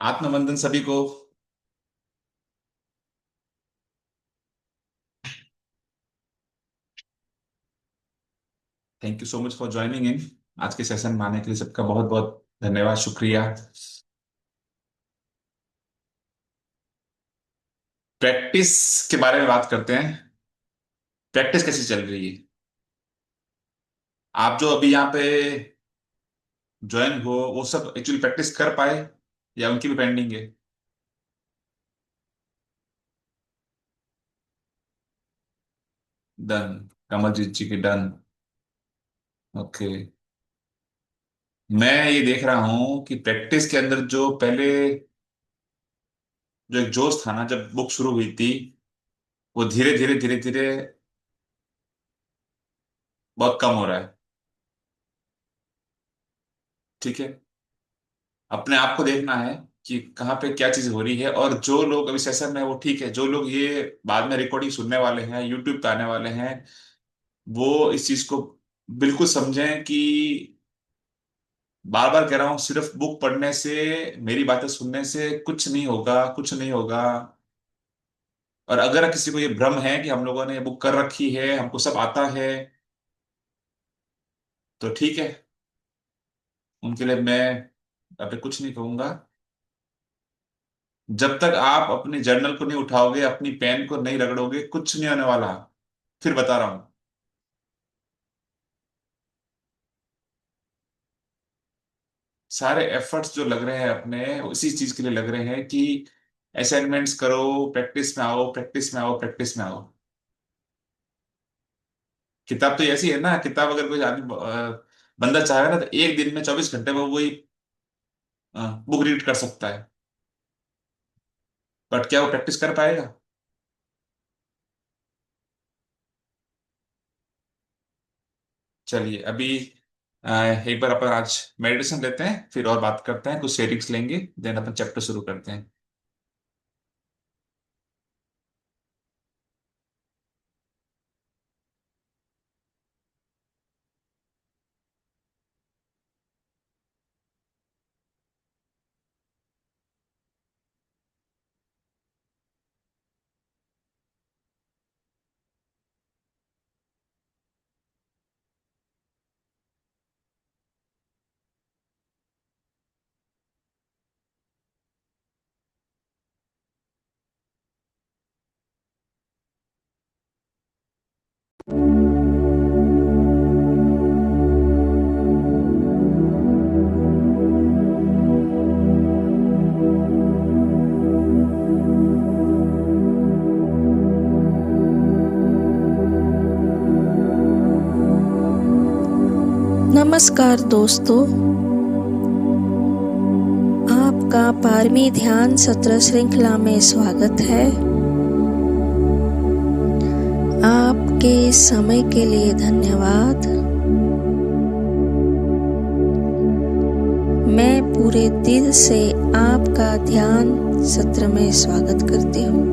आत्मबंधन सभी को। Thank you so much for joining in. आज के सेशन में आने के लिए सबका बहुत बहुत धन्यवाद, शुक्रिया। प्रैक्टिस के बारे में बात करते हैं। प्रैक्टिस कैसी चल रही है? आप जो अभी यहाँ पे ज्वाइन हो वो सब एक्चुअली प्रैक्टिस कर पाए या उनकी भी पेंडिंग है? डन। कमलजीत जी की डन। ओके। मैं ये देख रहा हूँ कि प्रैक्टिस के अंदर जो पहले जो एक जोश था ना जब बुक शुरू हुई थी, वो धीरे धीरे धीरे धीरे बहुत कम हो रहा है। ठीक है। अपने आप को देखना है कि कहाँ पे क्या चीज हो रही है, और जो लोग अभी सेशन में हैं, वो ठीक है। जो लोग ये बाद में रिकॉर्डिंग सुनने वाले हैं, यूट्यूब पे आने वाले हैं, वो इस चीज को बिल्कुल समझें कि बार बार कह रहा हूं, सिर्फ बुक पढ़ने से, मेरी बातें सुनने से कुछ नहीं होगा, कुछ नहीं होगा। और अगर किसी को ये भ्रम है कि हम लोगों ने बुक कर रखी है, हमको सब आता है, तो ठीक है। उनके लिए मैं अभी कुछ नहीं कहूंगा। जब तक आप अपनी जर्नल को नहीं उठाओगे, अपनी पेन को नहीं रगड़ोगे, कुछ नहीं होने वाला। फिर बता रहा हूं। सारे एफर्ट्स जो लग रहे हैं अपने, उसी चीज के लिए लग रहे हैं कि असाइनमेंट्स करो, प्रैक्टिस में आओ, प्रैक्टिस में आओ, प्रैक्टिस में आओ। किताब तो ऐसी है ना, किताब अगर कोई आदमी बंदा चाहे ना तो एक दिन में 24 घंटे में वही बुक रीड कर सकता है। बट क्या वो प्रैक्टिस कर पाएगा? चलिए अभी एक बार अपन आज मेडिटेशन लेते हैं, फिर और बात करते हैं, कुछ शेयरिंग्स लेंगे, देन अपन चैप्टर शुरू करते हैं। नमस्कार दोस्तों, आपका 12वीं ध्यान सत्र श्रृंखला में स्वागत है। आपके समय के लिए धन्यवाद। मैं पूरे दिल से आपका ध्यान सत्र में स्वागत करती हूँ।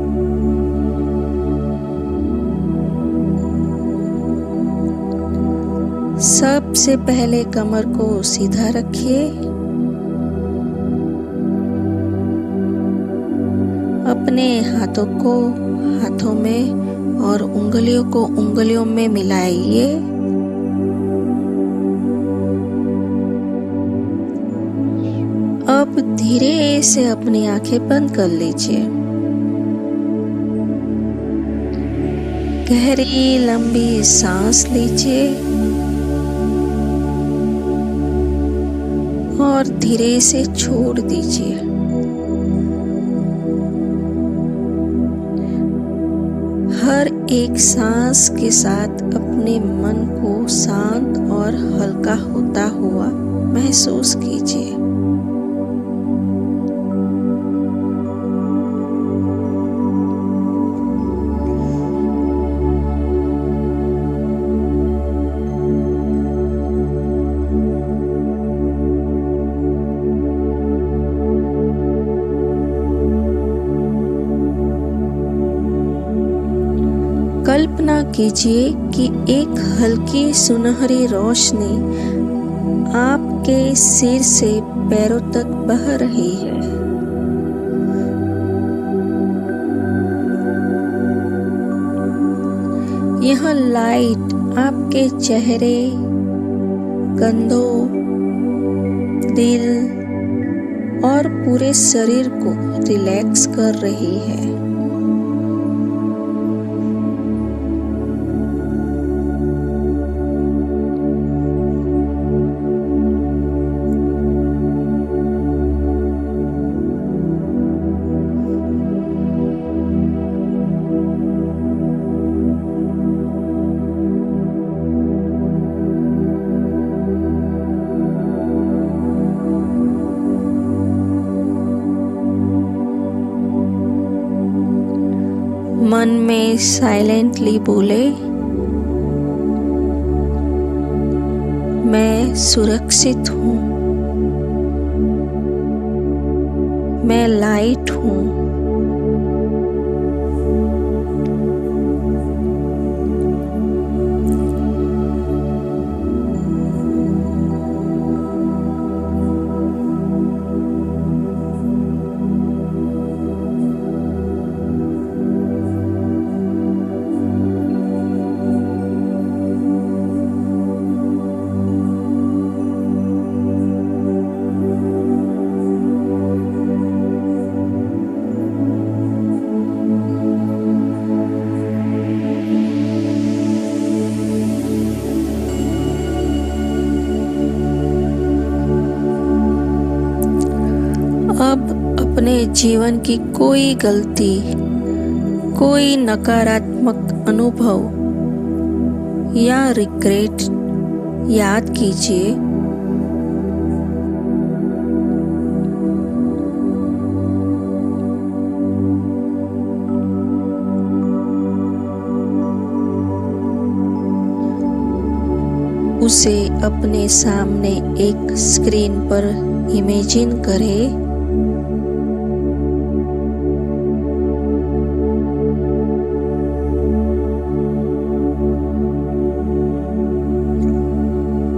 सबसे पहले कमर को सीधा रखिए। अपने हाथों को हाथों में और उंगलियों को उंगलियों में मिलाइए। अब धीरे से अपनी आंखें बंद कर लीजिए। गहरी लंबी सांस लीजिए और धीरे से छोड़ दीजिए। हर एक सांस के साथ अपने मन को शांत और हल्का होता हुआ महसूस कीजिए। कल्पना कीजिए कि एक हल्की सुनहरी रोशनी आपके सिर से पैरों तक बह रही है। यह लाइट आपके चेहरे, कंधों, दिल और पूरे शरीर को रिलैक्स कर रही है। मन में साइलेंटली बोले, मैं सुरक्षित हूँ, मैं लाइट हूँ। अब अपने जीवन की कोई गलती, कोई नकारात्मक अनुभव या रिग्रेट याद कीजिए। उसे अपने सामने एक स्क्रीन पर इमेजिन करें।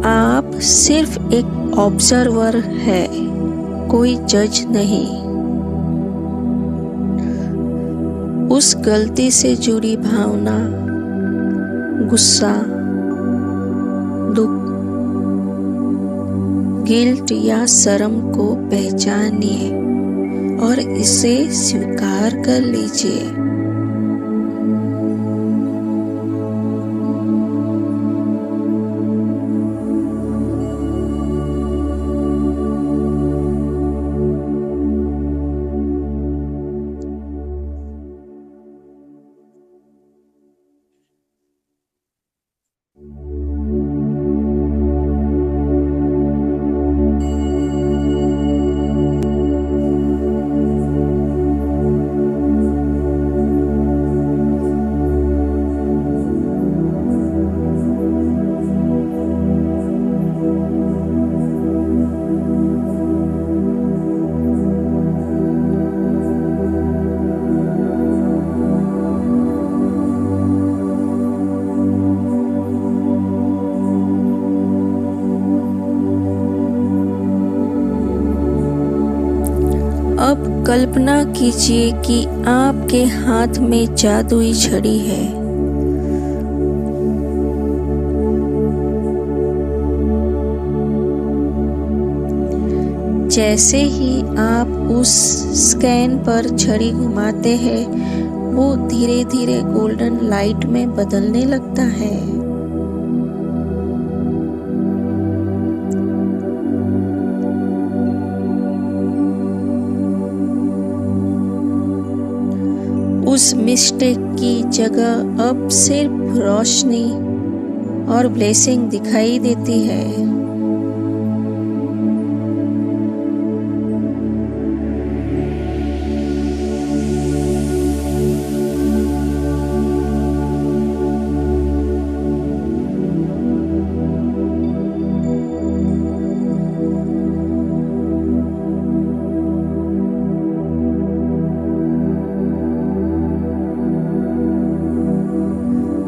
आप सिर्फ एक ऑब्जर्वर है, कोई जज नहीं। उस गलती से जुड़ी भावना, गुस्सा, दुख, गिल्ट या शर्म को पहचानिए और इसे स्वीकार कर लीजिए। अब कल्पना कीजिए कि आपके हाथ में जादुई छड़ी है। जैसे ही आप उस स्कैन पर छड़ी घुमाते हैं, वो धीरे धीरे गोल्डन लाइट में बदलने लगता है। उस मिस्टेक की जगह अब सिर्फ रोशनी और ब्लेसिंग दिखाई देती है।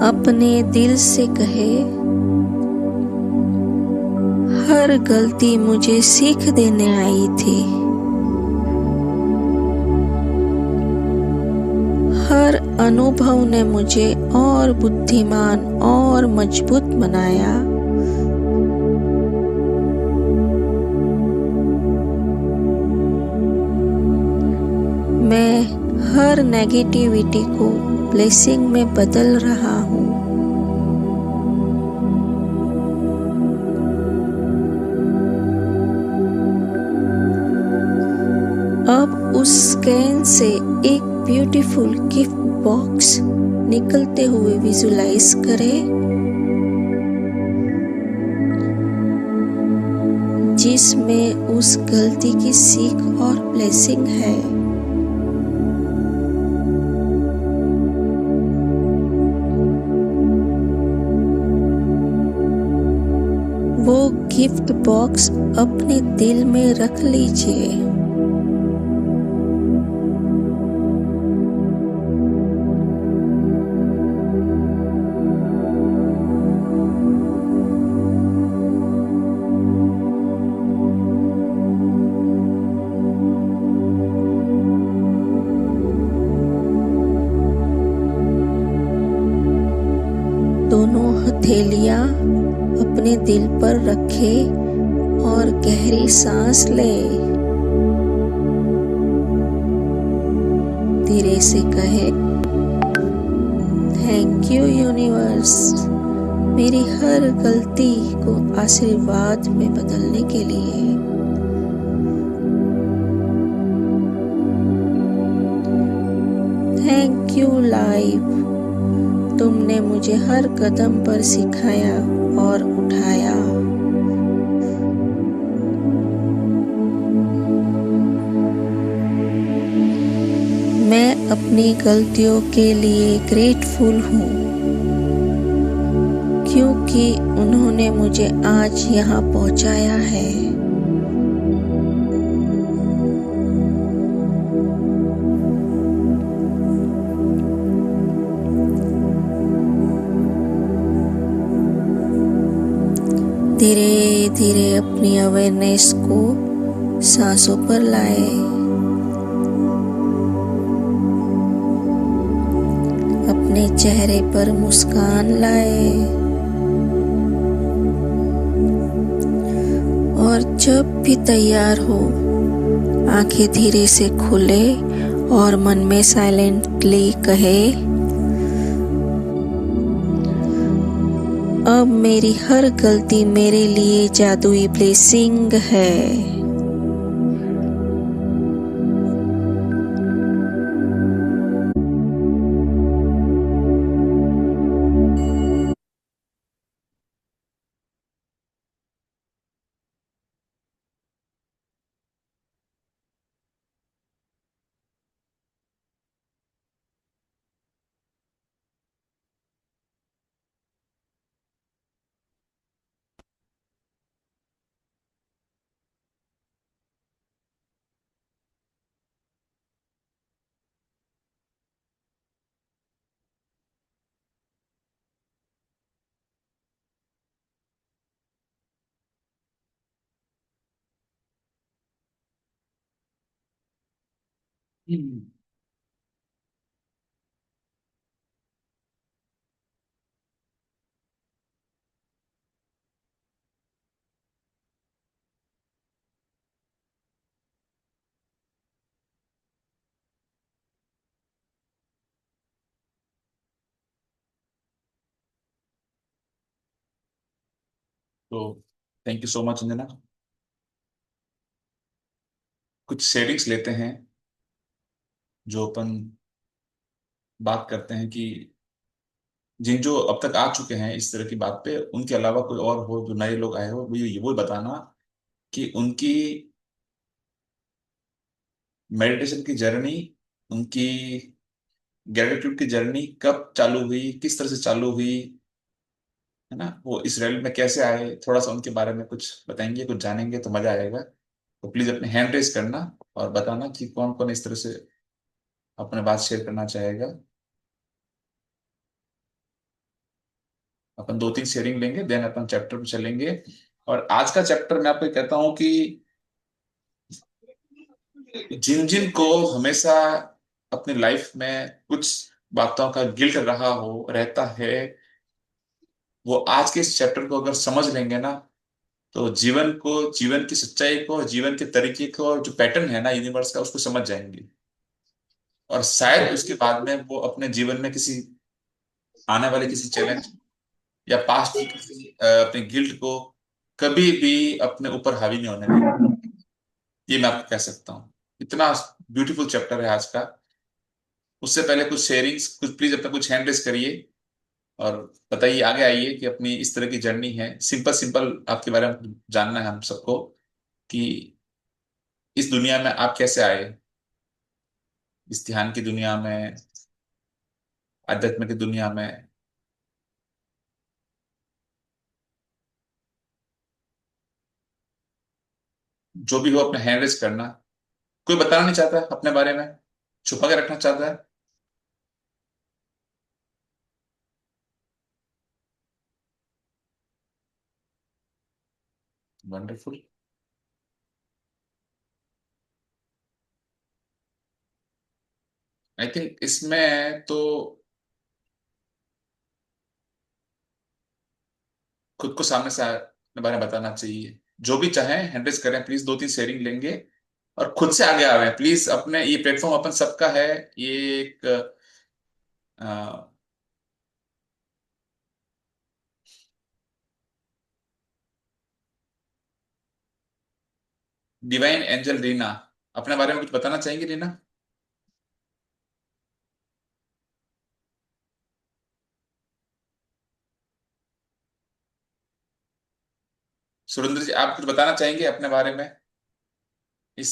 अपने दिल से कहे, हर गलती मुझे सीख देने आई थी। हर अनुभव ने मुझे और बुद्धिमान और मजबूत बनाया। मैं हर नेगेटिविटी को ब्लेसिंग में बदल रहा हूँ। अब उस स्कैन से एक ब्यूटीफुल गिफ्ट बॉक्स निकलते हुए विजुलाइज करें, जिसमें उस गलती की सीख और ब्लेसिंग है। वो गिफ्ट बॉक्स अपने दिल में रख लीजिए। दोनों हथेलियां अपने दिल पर रखें और गहरी सांस लें। धीरे से कहें, थैंक यू यूनिवर्स, मेरी हर गलती को आशीर्वाद में बदलने के लिए। थैंक यू लाइफ, तुमने मुझे हर कदम पर सिखाया और उठाया। मैं अपनी गलतियों के लिए ग्रेटफुल हूँ, क्योंकि उन्होंने मुझे आज यहाँ पहुँचाया है। धीरे धीरे अपनी अवेयरनेस को सांसों पर लाए। अपने चेहरे पर मुस्कान लाए और जब भी तैयार हो, आंखें धीरे से खोले और मन में साइलेंटली कहे, अब मेरी हर गलती मेरे लिए जादुई ब्लेसिंग है। हम्म। तो thank you so much Anjana. कुछ सेटिंग्स लेते हैं, जो अपन बात करते हैं कि जिन जो अब तक आ चुके हैं इस तरह की बात पे, उनके अलावा कोई और हो जो नए लोग आए हो, वो बताना कि उनकी मेडिटेशन की जर्नी, उनकी ग्रेटिट्यूड की जर्नी कब चालू हुई, किस तरह से चालू हुई, है ना, वो इसराइल में कैसे आए, थोड़ा सा उनके बारे में कुछ बताएंगे, कुछ जानेंगे तो मजा आएगा। तो प्लीज अपने हैंड रेज करना और बताना कि कौन कौन इस तरह से अपने बात शेयर करना चाहेगा। अपन दो तीन शेयरिंग लेंगे, देन अपन चैप्टर पे चलेंगे। और आज का चैप्टर मैं आपको ये कहता हूँ कि जिन जिन को हमेशा अपनी लाइफ में कुछ बातों का गिल्ट रहा हो रहता है, वो आज के इस चैप्टर को अगर समझ लेंगे ना, तो जीवन को, जीवन की सच्चाई को, जीवन के तरीके को, और जो पैटर्न है ना यूनिवर्स का, उसको समझ जाएंगे। और शायद उसके बाद में वो अपने जीवन में किसी आने वाले किसी चैलेंज या पास्ट की किसी अपने गिल्ट को कभी भी अपने ऊपर हावी नहीं होने देंगे। ये मैं आपको कह सकता हूँ। इतना ब्यूटीफुल चैप्टर है आज का। उससे पहले कुछ शेयरिंग्स, कुछ प्लीज अपना कुछ हैंड रेस करिए और बताइए, आगे आइए कि अपनी इस तरह की जर्नी है, सिंपल सिंपल आपके बारे में जानना है हम सबको, कि इस दुनिया में आप कैसे आए, इस ध्यान की दुनिया में, अध्यात्म की दुनिया में। जो भी हो अपने हैंड रेस करना। कोई बताना नहीं चाहता अपने बारे में, छुपा के रखना चाहता है? वंडरफुल। आई थिंक इसमें तो खुद को सामने से अपने बारे में बताना चाहिए। जो भी चाहे हैंड रेस करें प्लीज, दो तीन शेयरिंग लेंगे और खुद से आगे आ रहे हैं प्लीज। अपने ये प्लेटफॉर्म अपन सबका है। ये एक डिवाइन एंजल रीना, अपने बारे में कुछ बताना चाहेंगे रीना? सुरेंद्र जी, आप कुछ बताना चाहेंगे अपने बारे में इस?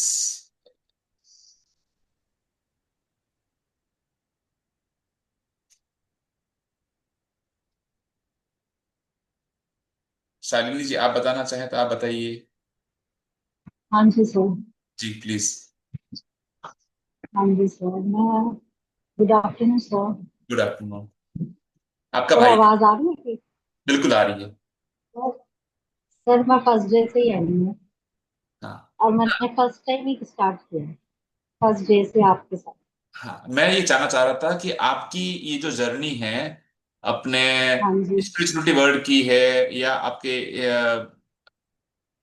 शालिनी जी, आप बताना चाहें तो आप बताइए। हाँ जी सर। जी प्लीज। हाँ जी सर, मैं good afternoon sir. Good afternoon. आपका सर भाई? आवाज आ रही है कि बिल्कुल आ रही है। सर? सर मैं फर्स्ट डे से ही आई हूँ हाँ। और मैंने फर्स्ट टाइम ही स्टार्ट किया है, फर्स्ट डे से आपके साथ। हाँ, मैं ये जानना चाह रहा था कि आपकी ये जो जर्नी है अपने हाँ जी। स्पिरिचुअलिटी वर्ड की है, या आपके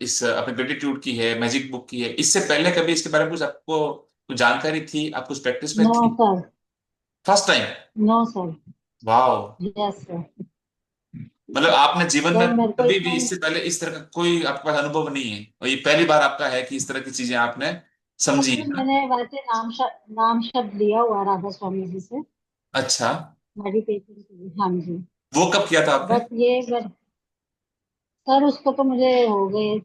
इस अपने ग्रेटिट्यूड की है, मैजिक बुक की है, इससे पहले कभी इसके बारे में कुछ आपको कुछ जानकारी थी, आप कुछ प्रैक्टिस में नो थी? Sir. First time? No sir. वाह। Yes sir. मतलब आपने जीवन में सर मेरे को कभी भी इतना इससे पहले इस तरह का कोई आपके पास अनुभव नहीं है, और ये पहली बार आपका है कि इस तरह की चीजें आपने समझी है सर ना? मैंने वैसे नाम शब्द लिया हुआ है राधा स्वामी जी से, अच्छा। मेडिटेशन के लिए। हाँ जी। वो कब किया था आपने? बट सर उसको तो मुझे हो गए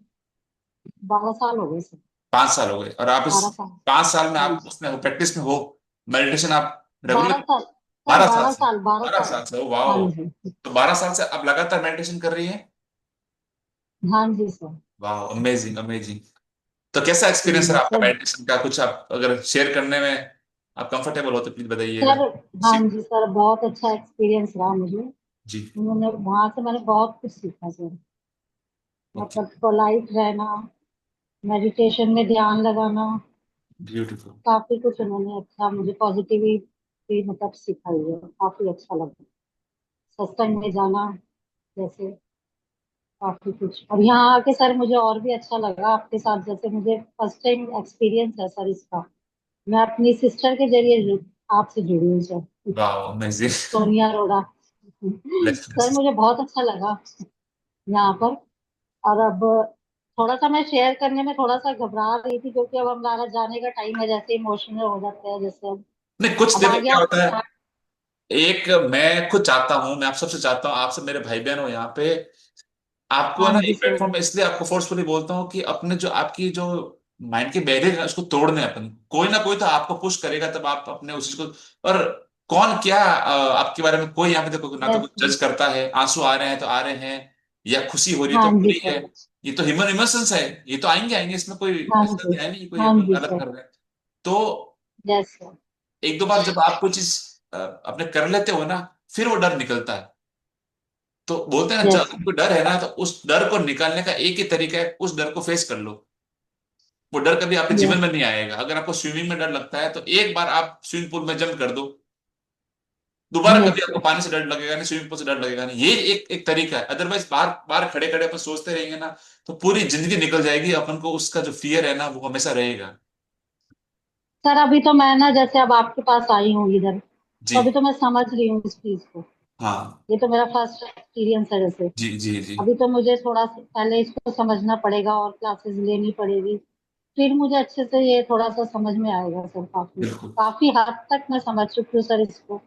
12 साल हो गए सर। 5 साल हो गए, और आप इस 12 साल। 5 साल में हाँ आप जी। उसमें हो, प्रैक्टिस में हो, मेडिटेशन आप बारह रेगुलर? साल सर, 12 साल बारह से? साल बारह बारह साल साल से, हाँ वाह। जी। तो 12 साल से आप लगातार मेडिटेशन कर रही हैं? हाँ जी सर। वाह, अमेजिंग अमेजिंग। तो कैसा एक्सपीरियंस रहा आपका सर। मेडिटेशन का? कुछ आप अगर शेयर करने में आप कंफर्टेबल हो तो प्लीज बताइएगा। सर हाँ जी सर, बहुत अच्छा एक्सपीरियंस रहा मुझे। जी। उन्होंने वहां से मैंने बहुत कुछ सीखा सर। ओके। मतलब पोलाइट रहना, मेडिटेशन में ध्यान लगाना, ब्यूटीफुल। काफी कुछ उन्होंने अच्छा मुझे पॉजिटिविटी मतलब सिखाई है, काफी अच्छा लगा। सत्संग में जाना जैसे, काफी कुछ। और यहाँ आके सर मुझे और भी अच्छा लगा आपके साथ, जैसे मुझे फर्स्ट टाइम एक्सपीरियंस है सर इसका। मैं अपनी सिस्टर के जरिए आपसे जुड़ी हूँ सर, वाह, अमेजिंग। सोनिया अरोड़ा। सर मुझे बहुत अच्छा लगा यहाँ पर। और अब थोड़ा सा मैं शेयर करने में थोड़ा सा घबरा रही थी, क्योंकि अब हमारा जाने का टाइम है, जैसे इमोशनल हो जाते हैं जैसे अब। नहीं, कुछ अब देखो आगे क्या आपको होता है। स्टार्ट। एक, मैं खुद चाहता हूं, मैं आप सबसे चाहता हूं, आप सब मेरे भाई बहन हो यहाँ पे, आपको हाँ ना जी एक सर। प्लेटफॉर्म में इसलिए आपको फोर्सफुली बोलता हूँ कि अपने जो आपकी जो माइंड के बैरियर है उसको तोड़ने, अपन कोई ना कोई तो आपको पुश करेगा, तब आप अपने उस चीज को। और कौन क्या आपके बारे में, कोई यहाँ पे देखो ना तो यस कोई सर। जज करता है, आंसू आ रहे हैं तो आ रहे हैं, या खुशी हो रही है तो हाँ हो जी रही है। सर। ये तो ह्यूमन इमोशंस है, ये तो आएंगे आएंगे, इसमें कोई हाँ ऐसा जी। है नहीं कोई हाँ अपन जी अलग सर। कर रहे हैं। तो यस सर। एक दो बार जब आप कोई चीज अपने कर लेते हो ना, फिर वो डर निकलता है। तो बोलते हैं ना, जब यस सर। आपको डर है ना, तो उस डर को निकालने का एक ही तरीका है, उस डर को फेस कर लो। वो डर कभी आपके जीवन यस। में नहीं आएगा। अगर आपको स्विमिंग में डर लगता है तो एक बार आप स्विमिंग पूल में जंप कर दो, दोबारा यस कभी आपको पानी से डर लगेगा नहीं, स्विमिंग पूल से डर लगेगा नहीं। ये एक एक तरीका है। अदरवाइज बार बार खड़े खड़े अपन सोचते रहेंगे ना, तो पूरी जिंदगी निकल जाएगी, अपन को उसका जो फियर है ना वो हमेशा रहेगा। सर। अभी तो मैं ना जैसे अब आपके पास आई हूँ इधर, तो अभी जी। तो मैं समझ रही हूँ इस चीज को। हाँ। ये तो मेरा फर्स्ट एक्सपीरियंस है जैसे। जी जी जी। अभी तो मुझे थोड़ा पहले इसको समझना पड़ेगा और क्लासेस लेनी पड़ेगी, फिर मुझे अच्छे से ये थोड़ा सा समझ में आएगा सर। काफी बिल्कुल। काफी हद तक मैं समझ चुकी हूँ सर इसको,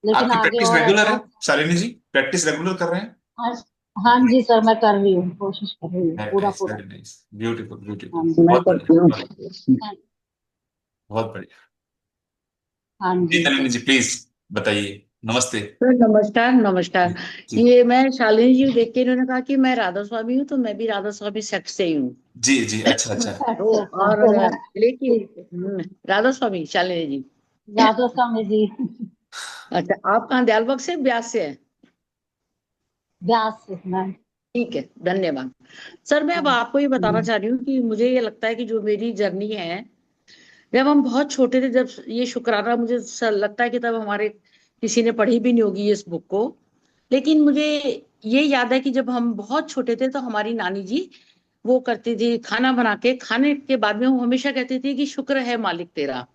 लेकिन आपकी आगे प्रैक्टिस और रेगुलर है एडवांस। शालिनी जी? प्रैक्टिस रेगुलर कर रहे हैं? हाँ। हाँ जी सर, मैं कर रही हूँ, कोशिश कर रही हूँ वेरी पूरा नाइस, पूरा। वेरी नाइस, ब्यूटीफुल हाँ ब्यूटीफुल, जी। मैं बहुत बढ़िया करती हूँ। बहुत बहुत बढ़िया। हाँ जी जी नलिनी सर। जी प्लीज बताइए। नमस्ते। सर नमस्कार नमस्कार। जी ये मैं शालिनी जी को देख के इन्होंने कहा कि मैं राधा स्वामी हूँ, तो मैं भी राधा स्वामी सेक्ट से ही हूँ। जी जी, अच्छा अच्छा। तो अच्छा अच्छा, और तो मैं लेकिन ठीक है। राधा स्वामी शालिनी जी। राधा स्वामी जी। अच्छा, आप कहाँ दयालबाग से ब्यास से हैं? व्यास से मैं। ठीक है, धन्यवाद। सर मैं अब आपको ये बताना हम्म, चाह रही हूँ कि मुझे ये लगता है कि जो मेरी जर्नी है, जब हम बहुत छोटे थे, जब ये शुक्राना, मुझे लगता है कि तब हमारे किसी ने पढ़ी भी नहीं होगी इस बुक को। लेकिन मुझे ये याद है कि जब हम बहुत छोटे थे तो हमारी नानी जी वो करती थी, खाना बना के खाने के बाद में वो हमेशा कहती थी कि शुक्र है मालिक तेरा।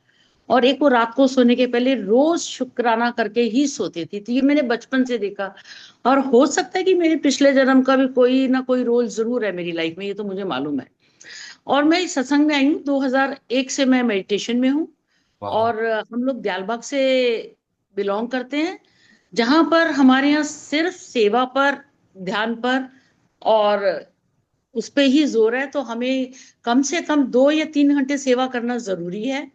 और एक वो रात को सोने के पहले रोज शुक्राना करके ही सोती थी। तो ये मैंने बचपन से देखा, और हो सकता है कि मेरे पिछले जन्म का भी कोई ना कोई रोल जरूर है मेरी लाइफ में, ये तो मुझे मालूम है। और मैं इस सत्संग में आई हूँ 2001 से, मैं मेडिटेशन में हूँ। वाह। और हम लोग दयालबाग से बिलोंग करते हैं, जहां पर हमारे यहाँ सिर्फ सेवा पर, ध्यान पर और उस पे ही जोर है। तो हमें कम से कम 2 या 3 घंटे सेवा करना जरूरी है।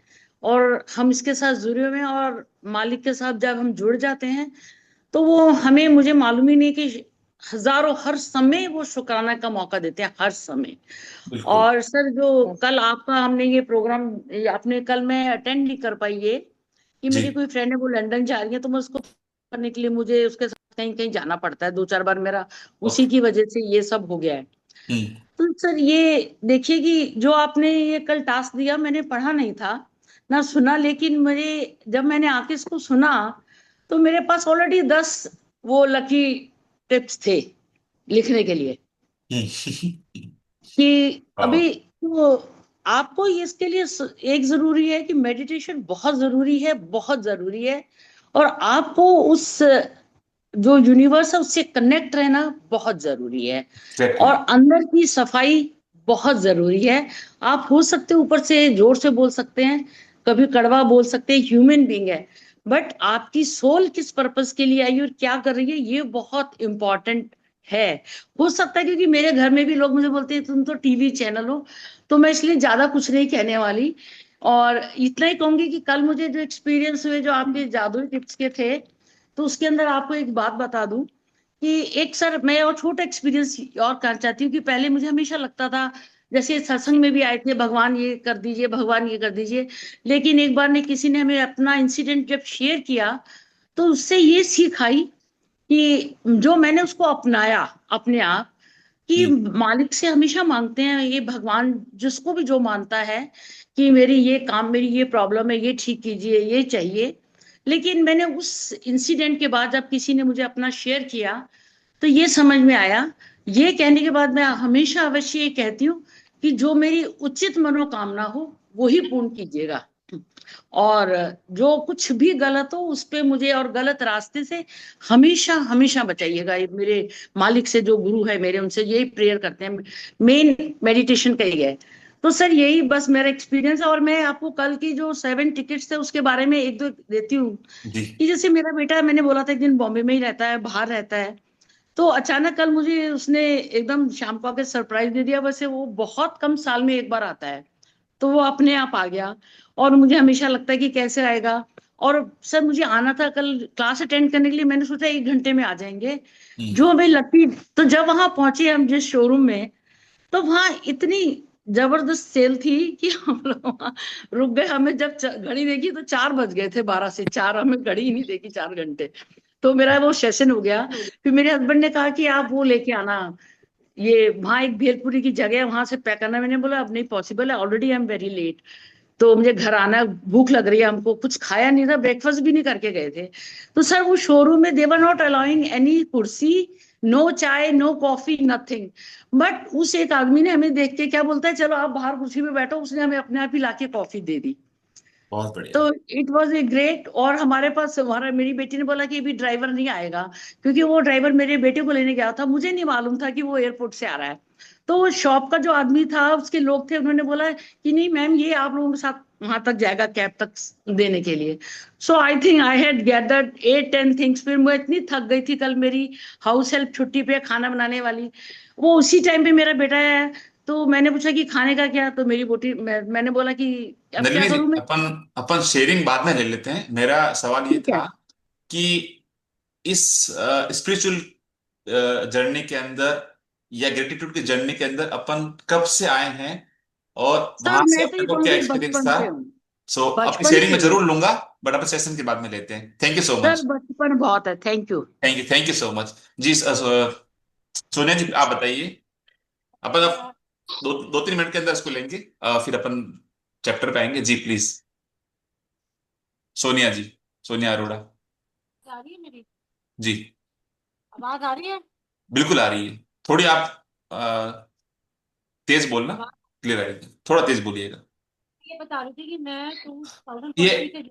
और हम इसके साथ जुड़े हुए हैं, और मालिक के साथ जब हम जुड़ जाते हैं तो वो हमें, मुझे मालूम ही नहीं कि हजारों, हर समय वो शुक्राना का मौका देते हैं, हर समय। बिल्कुल। और सर जो yes, कल आपका हमने ये प्रोग्राम, ये आपने कल, मैं अटेंड नहीं कर पाई ये, कि जी। मेरी कोई फ्रेंड है वो लंदन जा रही है, तो मैं उसको करने के लिए मुझे उसके साथ कहीं कहीं जाना पड़ता है, 2 4 बार मेरा उसी ओके। की वजह से ये सब हो गया है। हम्म। तो सर ये देखिए कि जो आपने ये कल टास्क दिया, मैंने पढ़ा नहीं था ना सुना, लेकिन मुझे जब मैंने आके इसको सुना तो मेरे पास ऑलरेडी 10 वो लकी टिप्स थे लिखने के लिए, कि वाह। अभी तो आपको ये इसके लिए एक जरूरी है कि मेडिटेशन बहुत जरूरी है, बहुत जरूरी है। और आपको उस जो यूनिवर्स है उससे कनेक्ट रहना बहुत जरूरी है। और एग्जैक्टली। अंदर की सफाई बहुत जरूरी है। आप हो सकते हैं ऊपर से जोर से बोल सकते हैं, कभी कड़वा बोल सकते हैं, ह्यूमन बीइंग है, बट आपकी सोल किस पर्पस के लिए आई और क्या कर रही है, ये बहुत इंपॉर्टेंट है। हो सकता है क्योंकि मेरे घर में भी लोग मुझे बोलते हैं तुम तो टीवी चैनल हो, तो मैं इसलिए ज्यादा कुछ नहीं कहने वाली। और इतना ही कहूंगी कि कल मुझे जो एक्सपीरियंस हुए जो आपके जादुई टिप्स के थे, तो उसके अंदर आपको एक बात बता दूं कि एक, सर मैं और छोटा एक्सपीरियंस और करना चाहती हूँ कि पहले मुझे हमेशा लगता था, जैसे सत्संग में भी आए थे, भगवान ये कर दीजिए, भगवान ये कर दीजिए। लेकिन एक बार ने किसी ने हमें अपना इंसिडेंट जब शेयर किया, तो उससे ये सीख आई कि जो मैंने उसको अपनाया अपने आप, कि जी। मालिक से हमेशा मांगते हैं ये भगवान, जिसको भी जो मानता है कि मेरी ये काम, मेरी ये प्रॉब्लम है, ये ठीक कीजिए, ये चाहिए। लेकिन मैंने उस इंसिडेंट के बाद जब किसी ने मुझे अपना शेयर किया, तो ये समझ में आया। ये कहने के बाद मैं हमेशा अवश्य ये कहती हूँ कि जो मेरी उचित मनोकामना हो वो ही पूर्ण कीजिएगा। और जो कुछ भी गलत हो उस पे मुझे, और गलत रास्ते से हमेशा हमेशा बचाइएगा। ये मेरे मालिक से, जो गुरु है मेरे, उनसे यही प्रेयर करते हैं, मेन मेडिटेशन का ही है। तो सर यही बस मेरा एक्सपीरियंस है। और मैं आपको कल की जो 7 टिकट्स थे उसके बारे में एक दो देती हूँ, जी। कि जैसे मेरा बेटा, मैंने बोला था एक दिन, बॉम्बे में ही रहता है, बाहर रहता है। तो अचानक कल मुझे उसने एकदम शाम को आके सरप्राइज दे दिया। वैसे वो बहुत कम साल में एक बार आता है, तो वो अपने आप आ गया। और मुझे हमेशा लगता है कि कैसे आएगा। और सर मुझे आना था कल क्लास अटेंड करने के लिए, मैंने सोचा 1 घंटे में आ जाएंगे। हम्म। जो हमें लगती, तो जब वहां पहुंचे हम जिस शोरूम में, तो वहां इतनी जबरदस्त सेल थी कि हम लोग वहां रुक गए। हमें जब घड़ी देखी तो 4 बज गए थे, 12 से 4 हमें घड़ी ही नहीं देखी, 4 घंटे। तो मेरा वो सेशन हो गया। फिर मेरे हस्बैंड ने कहा कि आप वो लेके आना, ये वहां एक भेलपुरी की जगह है, वहां से पैक करना। मैंने बोला अब नहीं पॉसिबल है, already I am very late. तो मुझे घर आना, भूख लग रही है, हमको कुछ खाया नहीं था, ब्रेकफास्ट भी नहीं करके गए थे। तो सर वो शोरूम में देवर नॉट अलाउइंग एनी कुर्सी, नो चाय, नो कॉफी, नथिंग। बट उस एक आदमी ने हमें देख के क्या बोलता है, चलो आप बाहर कुर्सी पे बैठो, उसने हमें अपने आप ही लाके कॉफी दे दी। बहुत बढ़िया। तो इट वॉज ए ग्रेट। और हमारे पास, हमारा, मेरी बेटी ने बोला कि अभी ड्राइवर नहीं आएगा, क्योंकि वो ड्राइवर मेरे बेटे को लेने गया था, मुझे नहीं मालूम था कि वो एयरपोर्ट से आ रहा है। तो वो शॉप का जो आदमी था, उसके लोग थे, उन्होंने बोला कि नहीं मैम, ये आप लोगों के साथ वहां तक जाएगा कैब तक देने के लिए। So I think I had gathered 8-10 things. फिर मैं इतनी थक गई थी, कल मेरी हाउस हेल्प छुट्टी पे, खाना बनाने वाली, वो उसी टाइम पे मेरा बेटा आया। तो मैंने पूछा कि खाने का क्या, तो मेरी बोटी मैंने बोला कि अब क्या नलिनी जी, करूं मैं। अपन अपन शेयरिंग बाद में ले लेते हैं। मेरा सवाल ये ठीक है। था कि इस स्पिरिचुअल जर्नी के अंदर या ग्रेटिट्यूड की जर्नी के अंदर अपन कब से आए हैं, और सर वहां से मैं तो ये अपने को क्या कहूंगी एक्सपीरियंस बचपन था। से हूँ। सो अपनी बचपन शेयरिंग से में हूँ जरूर लूंगा, बट अपन सेशन के बाद में लेते हैं। Thank you so sir, much. बचपन बहुत है। Thank you. Thank you so much ji. Sonia ji आप बताइए। अपन अब 2-3 मिनट के अंदर इसको लेंगे, फिर अपन चैप्टर पे आएंगे जी, प्लीज। सोनिया जी, सोनिया अरोड़ा। आ रही है मेरी जी, आवाज आ रही है? बिल्कुल आ रही है। थोड़ी आप अ, तेज बोलना, आवाज क्लियर आएगी, थोड़ा तेज बोलिएगा। ये बता रही थी कि मैं ये 2020 के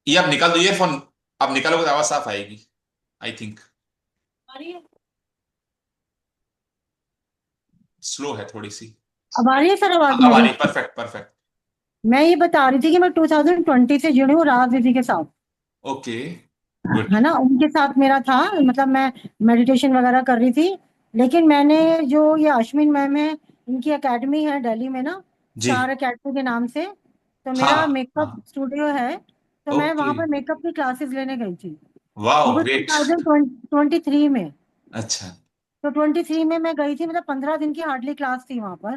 ये आप निकाल दो ईयरफोन, आप निकालोगे तो आवाज साफ आएगी, आई थिंक। आ रही है। स्लो है थोड़ी सी। अब आ रही है सर आवाज अब आ मेरी? रही, परफेक्ट परफेक्ट। मैं ये बता रही थी कि मैं 2020 से जुड़ी हूँ राज दीदी के साथ। Okay, good. है ना, उनके साथ मेरा था, मतलब मैं मेडिटेशन वगैरह कर रही थी। लेकिन मैंने, जो ये अश्विन मैम है, इनकी एकेडमी है दिल्ली में ना, जी, स्टार एकेडमी के नाम से। तो हाँ मेरा मेकअप हाँ, स्टूडियो है। तो मैं ओके, वहां पर मेकअप की क्लासेस लेने गई थी। वो वाह भी ग्रेट। 2023 में। अच्छा। तो 23 में मैं गई थी, मतलब 15 दिन की हार्डली क्लास थी वहां पर।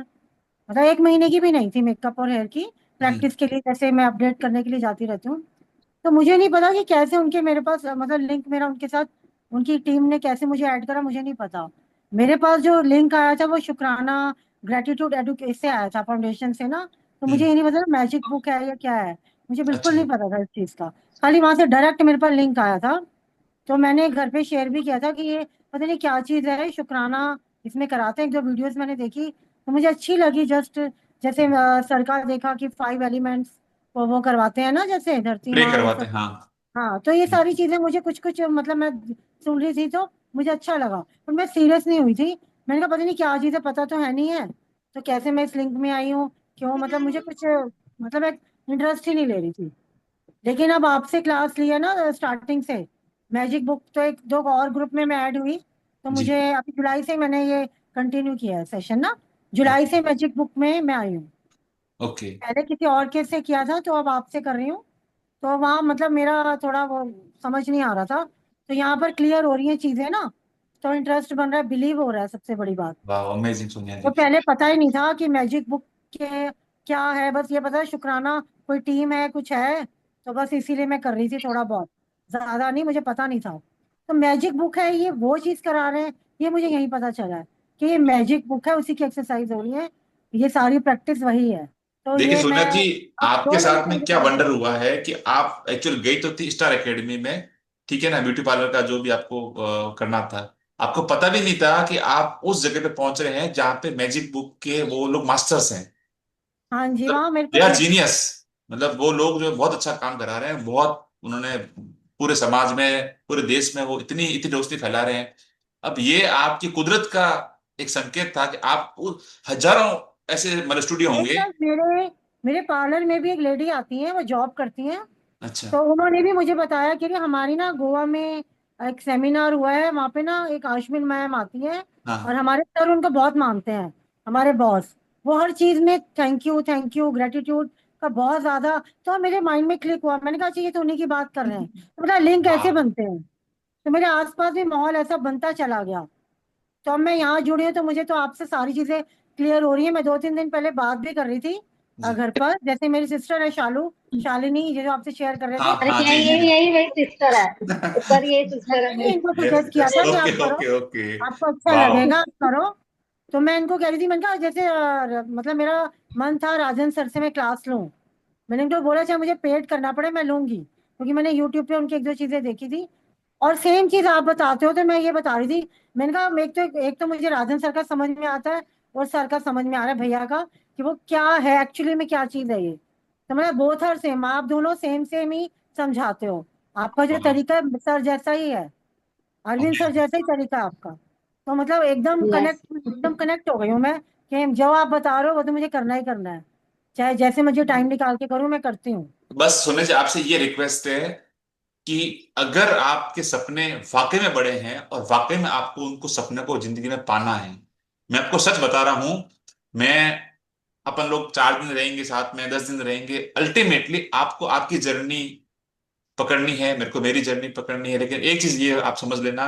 मतलब एक महीने की भी नहीं थी, मेकअप और हेयर की हम्म, प्रैक्टिस के लिए, जैसे मैं अपडेट करने के लिए जाती रहती हूँ। तो मुझे नहीं पता कि कैसे उनके मेरे पास, मतलब लिंक मेरा उनके साथ, उनकी टीम ने कैसे मुझे ऐड करा, मुझे नहीं पता। मेरे पास जो लिंक आया था वो शुक्राना ग्रेटिट्यूड एडुकेशन से आया था, फाउंडेशन से ना। तो मुझे हम्म, ये नहीं पता मैजिक बुक है या क्या है, मुझे बिल्कुल अच्छा। नहीं पता था इस चीज का। खाली वहां से डायरेक्ट मेरे पास लिंक आया था। तो मैंने घर पे शेयर भी किया था कि ये पता नहीं क्या चीज है, शुक्राना इसमें कराते हैं। एक दो वीडियोस मैंने देखी तो मुझे अच्छी लगी। जस्ट जैसे सर का देखा कि 5 एलिमेंट्स वो करवाते हैं ना, जैसे धरती प्रे माँ ये करवाते सब। हैं, हाँ। हाँ, तो ये सारी चीजें मुझे कुछ कुछ, मतलब मैं सुन रही थी तो मुझे अच्छा लगा, पर मैं सीरियस नहीं हुई थी। मैंने कहा पता नहीं क्या चीज है, पता तो है नहीं है, तो कैसे मैं इस लिंक में आई हूँ, क्यों, मतलब मुझे कुछ, मतलब एक इंटरेस्ट ही नहीं ले रही थी। लेकिन अब आपसे क्लास लिया ना स्टार्टिंग से, मैजिक बुक, तो एक दो और ग्रुप में मैं ऐड हुई। तो जी, मुझे अभी जुलाई से मैंने ये कंटिन्यू किया है सेशन ना, जुलाई ओके, से मैजिक बुक में मैं आई हूँ। ओके। पहले किसी और के से किया था, तो अब आपसे कर रही हूँ। तो वहाँ मतलब मेरा थोड़ा वो समझ नहीं आ रहा था, तो यहाँ पर क्लियर हो रही हैं चीजें ना, तो इंटरेस्ट बन रहा है, बिलीव हो रहा है, सबसे बड़ी बात। वाह, अमेजिंग सोनिया तो जी। पहले पता ही नहीं था कि मैजिक बुक के क्या है, बस ये पता है शुक्राना कोई टीम है, कुछ है। तो बस इसीलिए मैं कर रही थी थोड़ा बहुत, ज्यादा नहीं, मुझे पता नहीं था। तो मैजिक बुक है, ये वो चीज करा रहे हैं, ये मुझे यही पता चला है कि ये मैजिक बुक है, उसी की एक्सरसाइज हो रही है, ये सारी प्रैक्टिस वही है। तो देखिए ये मैं सोनिया जी, अब आपके 2 महीने साथ में पहले क्या ज्वाइन वंडर की। हुआ है कि आप एक्चुअल गई तो थी स्टार एकेडमी में, ठीक है ना, ब्यूटी पार्लर का जो भी आपको करना था। आपको पता भी नहीं था कि आप उस जगह पे पहुंच रहे हैं जहां पे मैजिक बुक के वो लोग मास्टर्स हैं। हाँ जी, मतलब वहाँ मेरे दे को आर जीनियस। मतलब वो लोग जो बहुत अच्छा काम करा रहे हैं, बहुत उन्होंने पूरे समाज में, पूरे देश में वो इतनी इतनी रोशनी फैला रहे हैं। अब ये आपकी कुदरत का एक संकेत था कि आप हजारों ऐसे मतलब स्टूडियो नहीं होंगे। सर, मेरे मेरे पार्लर में भी एक लेडी आती है, वो जॉब करती हैं। अच्छा, तो उन्होंने भी मुझे बताया कि हमारी ना गोवा में एक सेमिनार हुआ है, वहाँ पे ना एक आश्विन मैम आती है, और हाँ, हमारे सर उनको बहुत मानते हैं, हमारे बॉस। वो हर चीज में थैंक यू ग्रेटिट्यूड का बहुत ज्यादा। तो मेरे माइंड में क्लिक हुआ, मैंने कहा अच्छा ये तो उन्हीं की बात कर रहे हैं, तो पता लिंक वाह, कैसे बनते हैं। तो मेरे आसपास भी माहौल ऐसा बनता चला गया। तो अब मैं यहाँ जुड़ी हूँ, तो मुझे तो आपसे सारी चीजें क्लियर हो रही है। मैं 2-3 दिन पहले बात भी कर रही थी जी, घर पर, जैसे मेरी सिस्टर है शालिनी, ये जो आपसे शेयर कर रहे हाँ थे। हाँ, जी जी यही जी। यही मेरी सिस्टर है, सर ये सिस्टर है मैंने इनको यस सजेस्ट किया यस, था कि ओके आप करो, ओके ओके। आपको अच्छा वाह, लगेगा, आप करो। तो मैं इनको कह रही थी, मैंने कहा जैसे मतलब मेरा मन था राजन सर से मैं क्लास लूं, मैंने उनको बोला चाहे मुझे पेड करना पड़े मैं लूंगी, क्योंकि मैंने यूट्यूब पे उनकी एक दो चीजें देखी थी। और सेम चीज आप बताते हो तो मैं ये बता रही थी। मैंने कहा एक तो मुझे राजन सर का समझ में आता है, और सर का समझ में आ रहा है भैया का, कि वो क्या है एक्चुअली में, क्या चीज है ये। तो मैं बोथ आर सेम, आप दोनों सेम सेम ही समझाते हो। आपका जो हाँ। तरीका है सर जैसा ही है, अरविंद ओके। सर जैसा ही तरीका है आपका। तो मतलब यस। एकदम कनेक्ट हो गई हूँ मैं, कि जो आप बता रहे हो वो तो मुझे करना ही करना है, चाहे जैसे मुझे टाइम निकाल के करूँ मैं करती हूँ। बस सुने से आपसे ये रिक्वेस्ट है कि अगर आपके सपने वाकई में बड़े हैं और वाकई में आपको उनको सपने को जिंदगी में पाना है, मैं आपको सच बता रहा हूं, मैं अपन लोग 4 दिन रहेंगे साथ में, 10 दिन रहेंगे, अल्टीमेटली आपको आपकी जर्नी पकड़नी है, मेरे को मेरी जर्नी पकड़नी है। लेकिन एक चीज ये आप समझ लेना,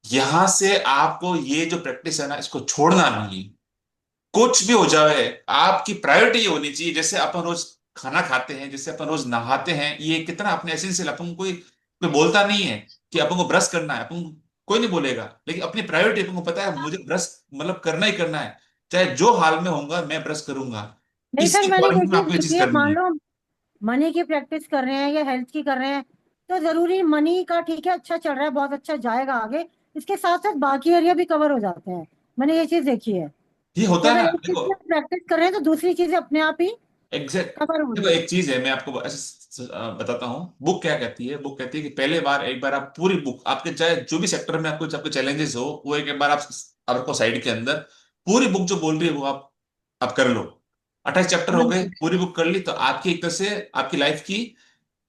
यहां से आपको ये जो प्रैक्टिस है ना, इसको छोड़ना नहीं। कुछ भी हो जाए, आपकी प्रायोरिटी ये होनी चाहिए। जैसे अपन रोज खाना खाते हैं, जैसे अपन रोज नहाते हैं, ये कितना अपने एसेंशियल, अपन कोई कोई बोलता नहीं है कि अपन को ब्रश करना है, अपन कोई नहीं बोलेगा, लेकिन अपनी प्रायोरिटी अपन को पता है, मुझे ब्रश मतलब करना ही करना है, चाहे जो हाल में होऊंगा मैं ब्रश करूंगा। नहीं सर, इसके मैंने ये अकॉर्डिंग में चीज आपको ये चीज देखी है, करनी मान है। लो मनी की प्रैक्टिस कर रहे हैं या हेल्थ की कर रहे हैं, तो जरूरी मनी का ठीक है, अच्छा चल रहा है, बहुत अच्छा जाएगा आगे, इसके साथ साथ बाकी एरिया भी कवर हो जाते हैं। मैंने ये चीज देखी है ये कि होता है अगर ना, एक चीज देखो। की प्रैक्टिस कर रहे हैं तो दूसरी चीजें अपने आप ही एग्जैक्ट। कवर हो देखो, रही है। एक चीज है, मैं आपको ऐसे बताता हूँ, बुक क्या कहती है। बुक कहती है कि पहले बार एक बार आप पूरी बुक, आपके चाहे जो भी सेक्टर में आपको आपके चैलेंजेस हो, वो एक बार आप आपको साइड के अंदर पूरी बुक जो बोल रही है वो आप कर लो। 28 चैप्टर हाँ हो गए, जी। पूरी बुक कर ली, तो आपकी एक तरह से आपकी लाइफ की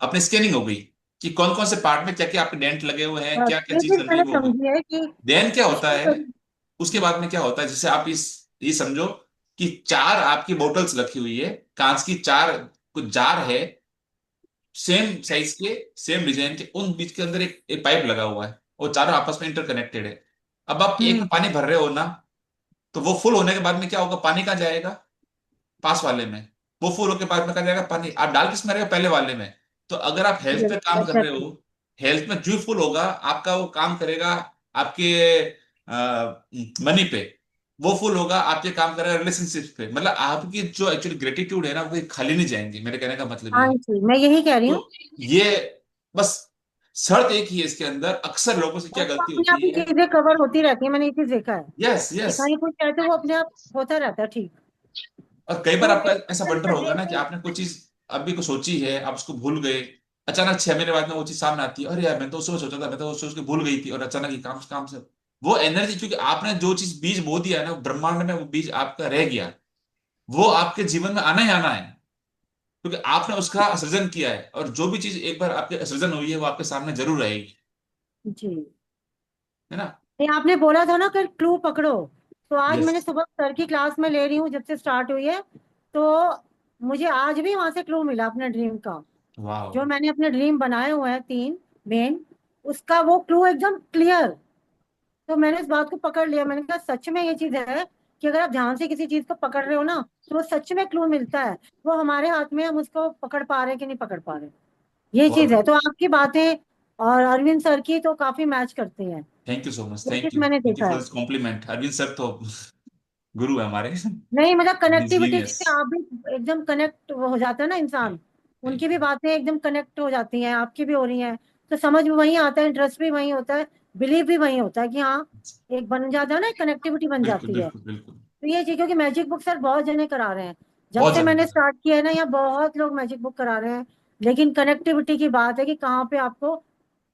अपनी स्कैनिंग हो गई कि कौन कौन से पार्ट में क्या क्या आपके डेंट लगे हुए हैं, क्या क्या ये चीज चीज करनी है, मैंने वो हो गई। समझी है कि देन क्या होता इसको है, उसके बाद में क्या होता है, जैसे आप इस ये समझो कि 4 आपकी बोटल्स रखी हुई है, कांच की 4 कुछ जार है, सेम साइज के, सेम डिजाइन के, उन बीच के अंदर एक पाइप लगा हुआ है, और चारों आपस में इंटरकनेक्टेड है। अब आप एक हम्म। में पानी भर रहे हो ना, तो वो फुल होने के बाद में क्या होगा, पानी कहाँ जाएगा, पास वाले में। वो फुल होके पास में कहाँ जाएगा, पानी आप डाल किस में रहेगा, पहले वाले में। तो अगर आप हेल्थ पे काम कर रहे एग्जैक्टली। हो, हेल्थ में जो फुल होगा आपका, वो काम करेगा आपके मनी पे, वो फुल होगा आपके काम करेगा रिलेशनशिप पे। मतलब आपकी जो एक्चुअली ग्रेटिट्यूड है ना, वो खाली नहीं जाएंगे, मेरे कहने का मतलब ये हाँ है। जी, मैं यही कह रही हूँ। तो ये बस शर्त एक ही है इसके अंदर, अक्सर लोगों से क्या और वो गलती अपने आप होती ही है। चीजें कवर होती रहती है, मैंने ये चीज देखा है यस कि यस। कहीं कुछ है तो वो अपने आप होता रहता है ठीक। और कई बार तो आपका ऐसा एकदम वंडर होगा ना कि आपने कोई चीज अभी को सोची है, आप उसको भूल गए, अचानक 6 महीने बाद में वो चीज सामने आती है, अरे यार मैं तो उसको सोचा था, मैं तो वो सोच के भूल गई थी, और अचानक ही काम काम से वो एनर्जी, क्योंकि आपने जो चीज बीज बो दिया है ना, वो ब्रह्मांड में वो बीज आपका रह गया, वो आपके जीवन में आना ही आना है, क्योंकि आपने उसका सृजन किया है, और जो भी चीज एक बार आपके सृजन हुई है वो आपके सामने जरूर रहेगी। जी। है ना। नहीं, आपने बोला था ना कि क्लू पकड़ो, तो आज यस। मैंने सुबह सर की क्लास में ले रही हूँ जब से स्टार्ट हुई है, तो मुझे आज भी वहां से क्लू मिला अपने ड्रीम का। वाह। जो मैंने अपने ड्रीम बनाए हुए हैं तीन मेन, उसका वो क्लू एकदम क्लियर। तो मैंने इस बात को पकड़ लिया, मैंने कहा सच में ये चीज है कि अगर आप ध्यान से किसी चीज को पकड़ रहे हो ना, तो वो सच में क्लू मिलता है। वो हमारे हाथ में है, हम उसको पकड़ पा रहे हैं कि नहीं पकड़ पा रहे, ये बहुत चीज है। बढ़िया। तो आपकी बातें और अरविंद सर की तो काफी मैच करती हैं, थैंक यू सो मच, ये थैंक चीज यू, मैंने थैंक यू देखा फॉर है। This compliment. अरविंद सर तो गुरु है हमारे। नहीं मतलब कनेक्टिविटी, जीनियस। जैसे आप भी एकदम कनेक्ट हो जाता है ना इंसान, थैंक उनकी भी यू। बातें एकदम कनेक्ट हो जाती हैं, आपकी भी हो रही हैं, तो समझ भी वही आता है, इंटरेस्ट भी वही होता है, बिलीव भी वही होता है कि हाँ, एक बन जाता है ना, कनेक्टिविटी बन बिल्कुल जाती है। बिल्कुल बिल्कुल। तो ये चीज, क्योंकि मैजिक बुक सर बहुत जने करा रहे हैं, जब बहुत से जल्दी मैंने सर। स्टार्ट किया है ना, यहाँ बहुत लोग मैजिक बुक करा रहे हैं, लेकिन कनेक्टिविटी की बात है कि कहाँ पे आपको,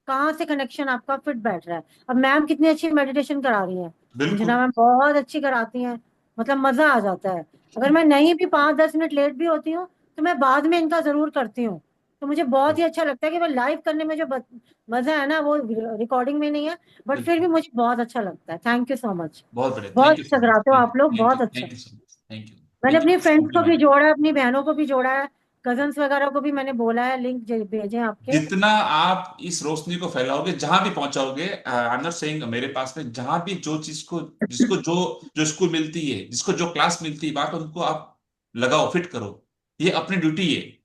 कहाँ से कनेक्शन आपका फिट बैठ रहा है। अब मैम कितनी अच्छी मेडिटेशन करा रही हैं, बिल्कुल अंजना मैम बहुत अच्छी कराती हैं, मतलब मजा आ जाता है। अगर मैं नहीं भी 5-10 मिनट लेट भी होती हूँ, तो मैं बाद में इनका जरूर करती हूँ। तो मुझे बहुत ही अच्छा लगता है कि मैं लाइव करने में जो मजा है ना, वो रिकॉर्डिंग में नहीं है, बट फिर भी बिल्कुल। मुझे बहुत अच्छा लगता है। Thank you so much. बहुत बढ़िया, बहुत थैंक यू अच्छा सो मच, कराते हो थैंक यू, आप लोग, थैंक बहुत यू, अच्छा। Thank you so much, thank you, मैंने थैंक यू अपनी फ्रेंड्स को भी कॉम्प्लीमेंट। जोड़ा है, अपनी बहनों को भी जोड़ा है, कजन्स वगैरह को भी मैंने बोला है, लिंक भेजे आपके। जितना आप इस रोशनी को फैलाओगे, जहां भी पहुंचाओगे, आई एम नॉट सेइंग मेरे पास में, जहां भी जो चीज को, जिसको जो जो स्कूल मिलती है, जिसको जो क्लास मिलती है, वहां पे उनको आप लगाओ, फिट करो। ये अपनी ड्यूटी है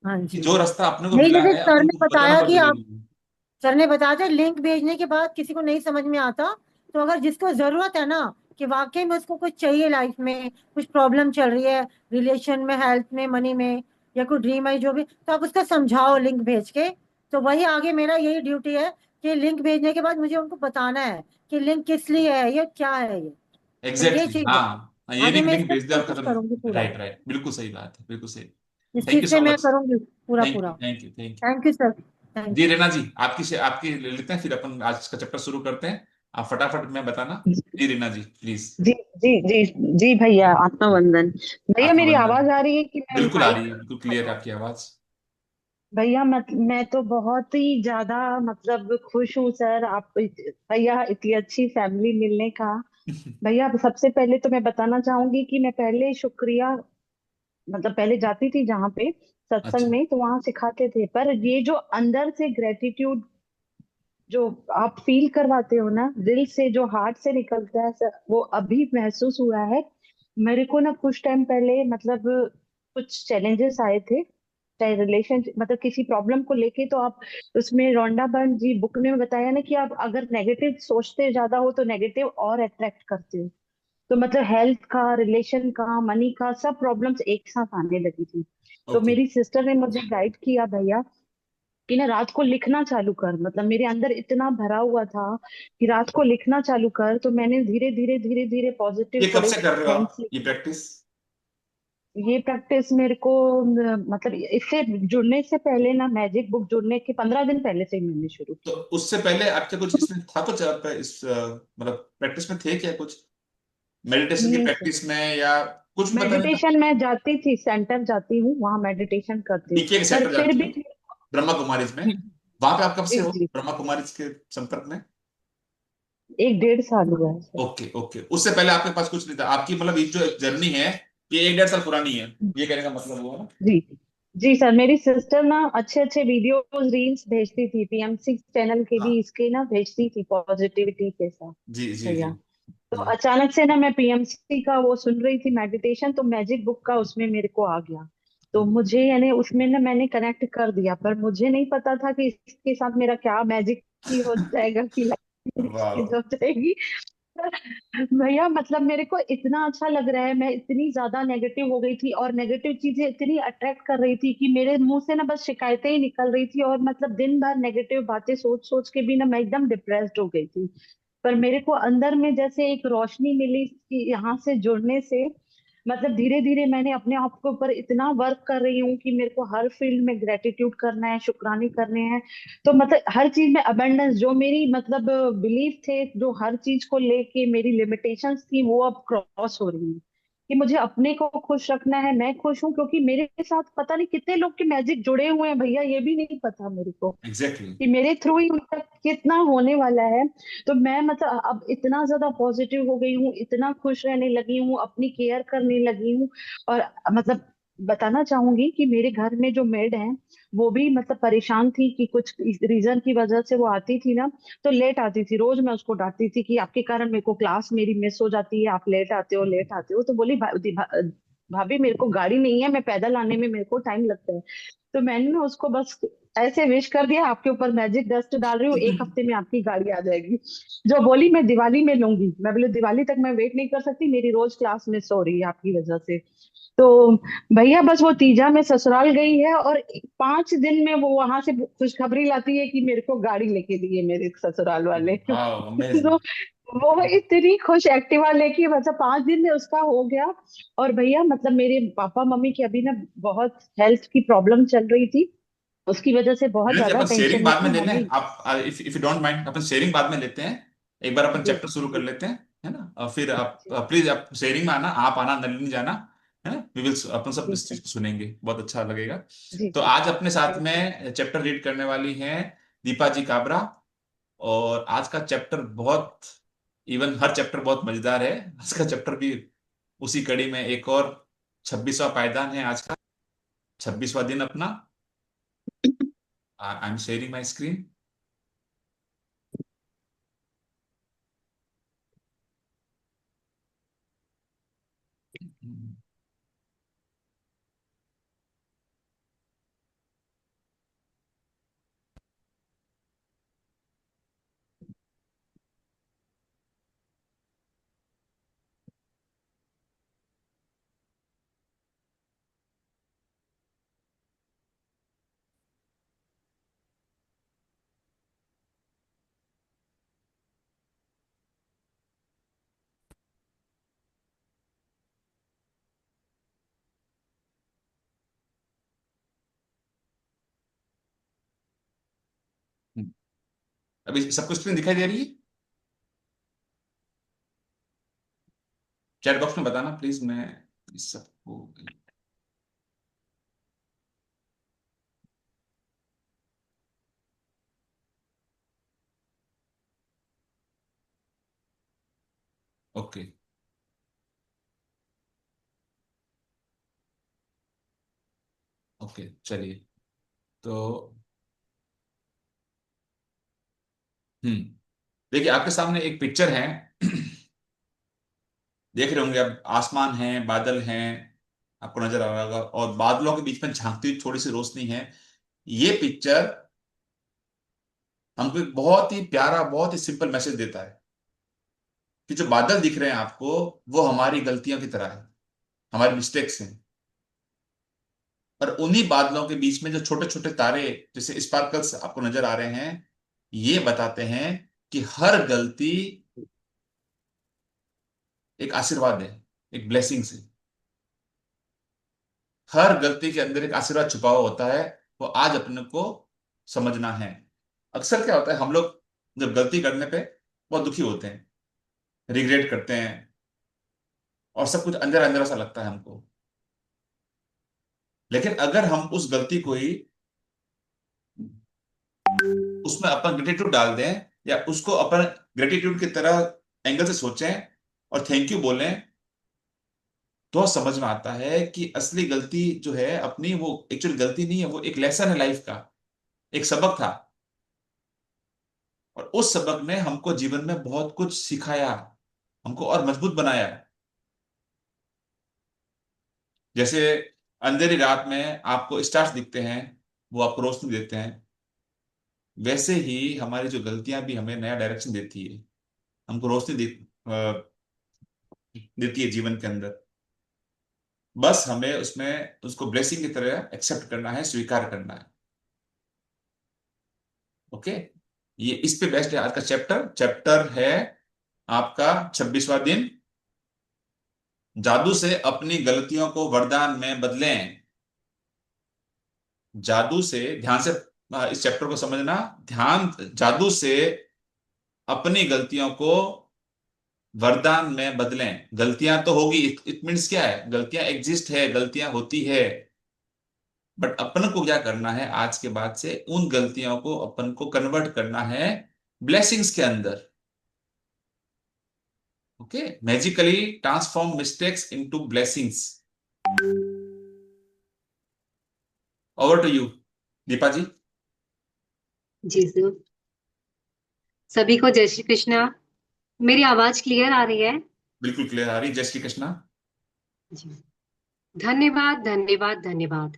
हाँ कि जी। जो रास्ता अपने को नहीं, मिला जैसे है सर अपन ने को बताना बताया बहुत कि आप, जरूरी है। सर ने बताया था लिंक भेजने के बाद किसी को नहीं समझ में आता, तो अगर जिसको जरूरत है ना, कि वाकई में उसको कुछ चाहिए लाइफ में, कुछ प्रॉब्लम चल रही है रिलेशन में, हेल्थ में, मनी में, या कोई ड्रीम आई जो भी, तो आप उसका समझाओ लिंक भेज के। तो वही आगे मेरा यही ड्यूटी है कि लिंक भेजने के बाद मुझे उनको बताना है कि लिंक किस लिए है, ये क्या है ये। तो ये एग्जैक्टली चीज है। हाँ, ये आगे लिंक मैं इस लिंक पर भेज दे और कोशिश करूंगी खत्म। पूरा। राइट राइट, बिल्कुल सही बात है, बिल्कुल सही। इस थैंक चीज यू पे सो मैं मच। करूंगी पूरा थैंक यू पूरा। Thank you thank you. Thank you sir. Thank ji you. Reena ji, आपकी ले लेते हैं, फिर अपन आज का चैप्टर शुरू करते हैं। आप फटाफट में बताना। जी रीना जी प्लीज। जी जी जी जी भैया, आत्मा वंदन। भैया आत्मा मेरी बंधन। आवाज आ रही है कि मैं बिल्कुल आ रही माइक? है, बिल्कुल क्लियर है आपकी आवाज। भैया मैं तो बहुत ही ज्यादा मतलब खुश हूँ सर, आप भैया इतनी अच्छी फैमिली मिलने का। भैया सबसे पहले तो मैं बताना चाहूंगी कि मैं पहले शुक्रिया, मतलब पहले जाती थी जहाँ पे अच्छा। सत्संग में, तो वहां सिखाते थे, पर ये जो अंदर से ग्रेटिट्यूड जो आप फील करवाते हो ना, दिल से जो हार्ट से निकलता है सर, वो अभी महसूस हुआ है मेरे को ना। कुछ टाइम पहले मतलब कुछ चैलेंजेस आए थे, चाहे रिलेशन मतलब किसी प्रॉब्लम को लेके, तो आप उसमें रोंडा बर्न जी बुक ने बताया ना कि आप अगर नेगेटिव सोचते ज्यादा हो तो नेगेटिव और अट्रैक्ट करते हो। तो मतलब हेल्थ का, रिलेशन का, मनी का, सब प्रॉब्लम्स एक साथ आने लगी थी। तो ओके। मेरी सिस्टर ने मुझे गाइड किया भैया कि ना रात को लिखना चालू कर, मतलब मेरे अंदर इतना भरा हुआ था कि रात को लिखना चालू कर। तो मैंने धीरे धीरे धीरे धीरे पॉजिटिव ये कब थोड़े से कर रहे हो पॉइंट्स आप ये लिखे। प्रैक्टिस? ये प्रैक्टिस मेरे को मतलब इससे जुड़ने से पहले ना, मैजिक बुक जुड़ने के 15 दिन पहले से ही मैंने शुरू तो किया। उससे पहले आपके कुछ इसमें था कुछ, आप इस मतलब प्रैक्टिस में थे क्या कुछ, मेडिटेशन की नहीं सर, प्रैक्टिस में या कुछ भी पता नहीं था? मेडिटेशन मैं जाती थी, सेंटर जाती हूँ, वहां मेडिटेशन करती हूँ, डीके के पर सेंटर फिर जाती भी हो, ब्रह्मा कुमारीज में? वहां पे आप कब से जी हो जी, ब्रह्मा कुमारीज के संपर्क में? 1 1.5 साल हुआ है सर। ओके ओके, उससे पहले आपके पास कुछ नहीं था आपकी, मतलब ये जो जर्नी है ये 1 1.5 साल पुरानी है, ये कहने का मतलब हुआ ना? जी जी सर, मेरी सिस्टर ना अच्छे अच्छे वीडियोस रील्स भेजती थी, पीएमसी चैनल के भी हाँ। इसके ना भेजती थी पॉजिटिविटी के साथ जी जी जी भैया। तो जी। अचानक से ना मैं पीएमसी का वो सुन रही थी मेडिटेशन, तो मैजिक बुक का उसमें मेरे को आ गया। तो मुझे यानी उसमें ना मैंने कनेक्ट कर दिया, पर मुझे नहीं पता था कि इसके साथ मेरा क्या मैजिक ही हो जाएगा कि लाइफ मेरी चेंज वाह। हो जाएगी। भैया मतलब मेरे को इतना अच्छा लग रहा है, मैं इतनी ज्यादा नेगेटिव हो गई थी और नेगेटिव चीजें इतनी अट्रैक्ट कर रही थी कि मेरे मुंह से ना बस शिकायतें ही निकल रही थी, और मतलब दिन भर नेगेटिव बातें सोच सोच के भी ना मैं एकदम डिप्रेस्ड हो गई थी। पर मेरे को अंदर में जैसे एक रोशनी मिली कि यहाँ से जुड़ने से मतलब धीरे धीरे मैंने अपने आप के ऊपर इतना वर्क कर रही हूँ कि मेरे को हर फील्ड में ग्रेटिट्यूड करना है, शुक्राने करने हैं। तो मतलब हर चीज में अबेंडेंस, जो मेरी मतलब बिलीफ थे, जो हर चीज को लेके मेरी लिमिटेशंस थी, वो अब क्रॉस हो रही है कि मुझे अपने को खुश रखना है, मैं खुश हूँ, क्योंकि मेरे साथ पता नहीं कितने लोग के मैजिक जुड़े हुए हैं भैया, ये भी नहीं पता मेरे को एग्जैक्टली। कि मेरे थ्रू ही उनका कितना होने वाला है। तो मैं मतलब अब इतना ज्यादा पॉजिटिव हो गई हूँ, इतना खुश रहने लगी हूँ, अपनी केयर करने लगी हूँ। और मतलब बताना चाहूंगी कि मेरे घर में जो मेड है, वो भी मतलब परेशान थी कि कुछ रीजन की वजह से वो आती थी ना, तो लेट आती थी। रोज मैं उसको डांटती थी कि आपके कारण मेरे को क्लास मेरी मिस हो जाती है, आप लेट आते हो, लेट आते हो। तो बोली भाभी मेरे को गाड़ी नहीं है, मैं पैदल आने में मेरे को टाइम लगता है। तो मैंने ना उसको बस ऐसे विश कर दिया, आपके ऊपर मैजिक डस्ट डाल रही हूँ, 1 हफ्ते में आपकी गाड़ी आ जाएगी। जो बोली मैं दिवाली में लूंगी, मैं बोले दिवाली तक मैं वेट नहीं कर सकती, मेरी रोज क्लास मिस हो रही है आपकी वजह से। तो भैया बस वो तीजा में ससुराल गई है, और 5 दिन में वो वहां से खुशखबरी लाती है कि मेरे को गाड़ी लेके दिए मेरे ससुराल वाले। वाह अमेजिंग। तो वो इतनी खुश एक्टिवा लेके, मतलब 5 दिन में उसका हो गया। और भैया मतलब मेरे पापा मम्मी की अभी ना बहुत हेल्थ की प्रॉब्लम चल रही थी, उसकी वजह से बहुत जी ज्यादा अपन शेयरिंग टेंशन में बाद में थी ले लें, मम्मी। आप if if you don't mind upon sharing बाद में लेते हैं। एक बार अपन जी चैप्टर शुरू कर जी लेते हैं, है ना? और फिर आप जी प्लीज आप शेयरिंग में आना, आप आना, नलिनी जाना, है ना? वी विल अपन सब जी इस चीज सर, को सुनेंगे, बहुत अच्छा लगेगा। जी तो जी, आज अपने साथ थैंक यू। में चैप्टर रीड करने वाली हैं दीपा जी काबरा। और आज का चैप्टर बहुत, इवन हर चैप्टर बहुत मजेदार है। आज का चैप्टर भी उसी कड़ी में एक और 26वां पायदान है आज का, 26वां दिन अपना। I am sharing my screen. अभी सबको स्क्रीन दिखाई दे रही है? चैट बॉक्स में बताना प्लीज, मैं इस सबको। ओके। ओके चलिए। तो हम्म देखिए आपके सामने एक पिक्चर है। देख रहे होंगे अब, आसमान है, बादल हैं, आपको नजर आ रहा होगा, और बादलों के बीच में झांकती हुई थोड़ी सी रोशनी है। ये पिक्चर हमको एक बहुत ही प्यारा, बहुत ही सिंपल मैसेज देता है कि जो बादल दिख रहे हैं आपको, वो हमारी गलतियों की तरह है, हमारी मिस्टेक्स हैं। और उन्हीं बादलों के बीच में जो छोटे छोटे तारे, जैसे स्पार्कल्स आपको नजर आ रहे हैं, ये बताते हैं कि हर गलती एक आशीर्वाद है, एक ब्लेसिंग है। हर गलती के अंदर एक आशीर्वाद छुपा हुआ होता है, वो आज अपने को समझना है। अक्सर क्या होता है, हम लोग जब गलती करने पे बहुत दुखी होते हैं, रिग्रेट करते हैं, और सब कुछ अंदर अंदर सा लगता है हमको। लेकिन अगर हम उस गलती को ही उसमें अपन ग्रेटिट्यूड डाल दें, या उसको अपन ग्रेटिट्यूड की तरह एंगल से सोचें और थैंक यू बोलें, तो समझ में आता है कि असली गलती जो है अपनी, वो एक्चुअल गलती नहीं है, वो एक लेसन है लाइफ का, एक सबक था। और उस सबक ने हमको जीवन में बहुत कुछ सिखाया, हमको और मजबूत बनाया। जैसे अंधेरी रात में आपको स्टार्स दिखते हैं, वो आपको रोशनी देते हैं, वैसे ही हमारी जो गलतियां भी हमें नया डायरेक्शन देती है, हमको रोशनी देती है जीवन के अंदर। बस हमें उसमें उसको ब्लेसिंग की तरह एक्सेप्ट करना है, स्वीकार करना है। ओके। ये इस पे बेस्ड है आज का चैप्टर। चैप्टर है आपका 26वां दिन, जादू से अपनी गलतियों को वरदान में बदलें। जादू से, ध्यान से इस चैप्टर को समझना, ध्यान, जादू से अपनी गलतियों को वरदान में बदलें। गलतियां तो होगी, इट मीन्स क्या है, गलतियां एग्जिस्ट है, गलतियां होती है। बट अपन को क्या करना है, आज के बाद से उन गलतियों को अपन को कन्वर्ट करना है ब्लेसिंग्स के अंदर। Okay, magically transform mistakes into blessings. Over to you Deepa ji. जी सर। सभी को जय श्री कृष्णा। मेरी आवाज क्लियर आ रही है? बिल्कुल क्लियर आ रही, जय श्री कृष्णा। जी। धन्यवाद धन्यवाद धन्यवाद।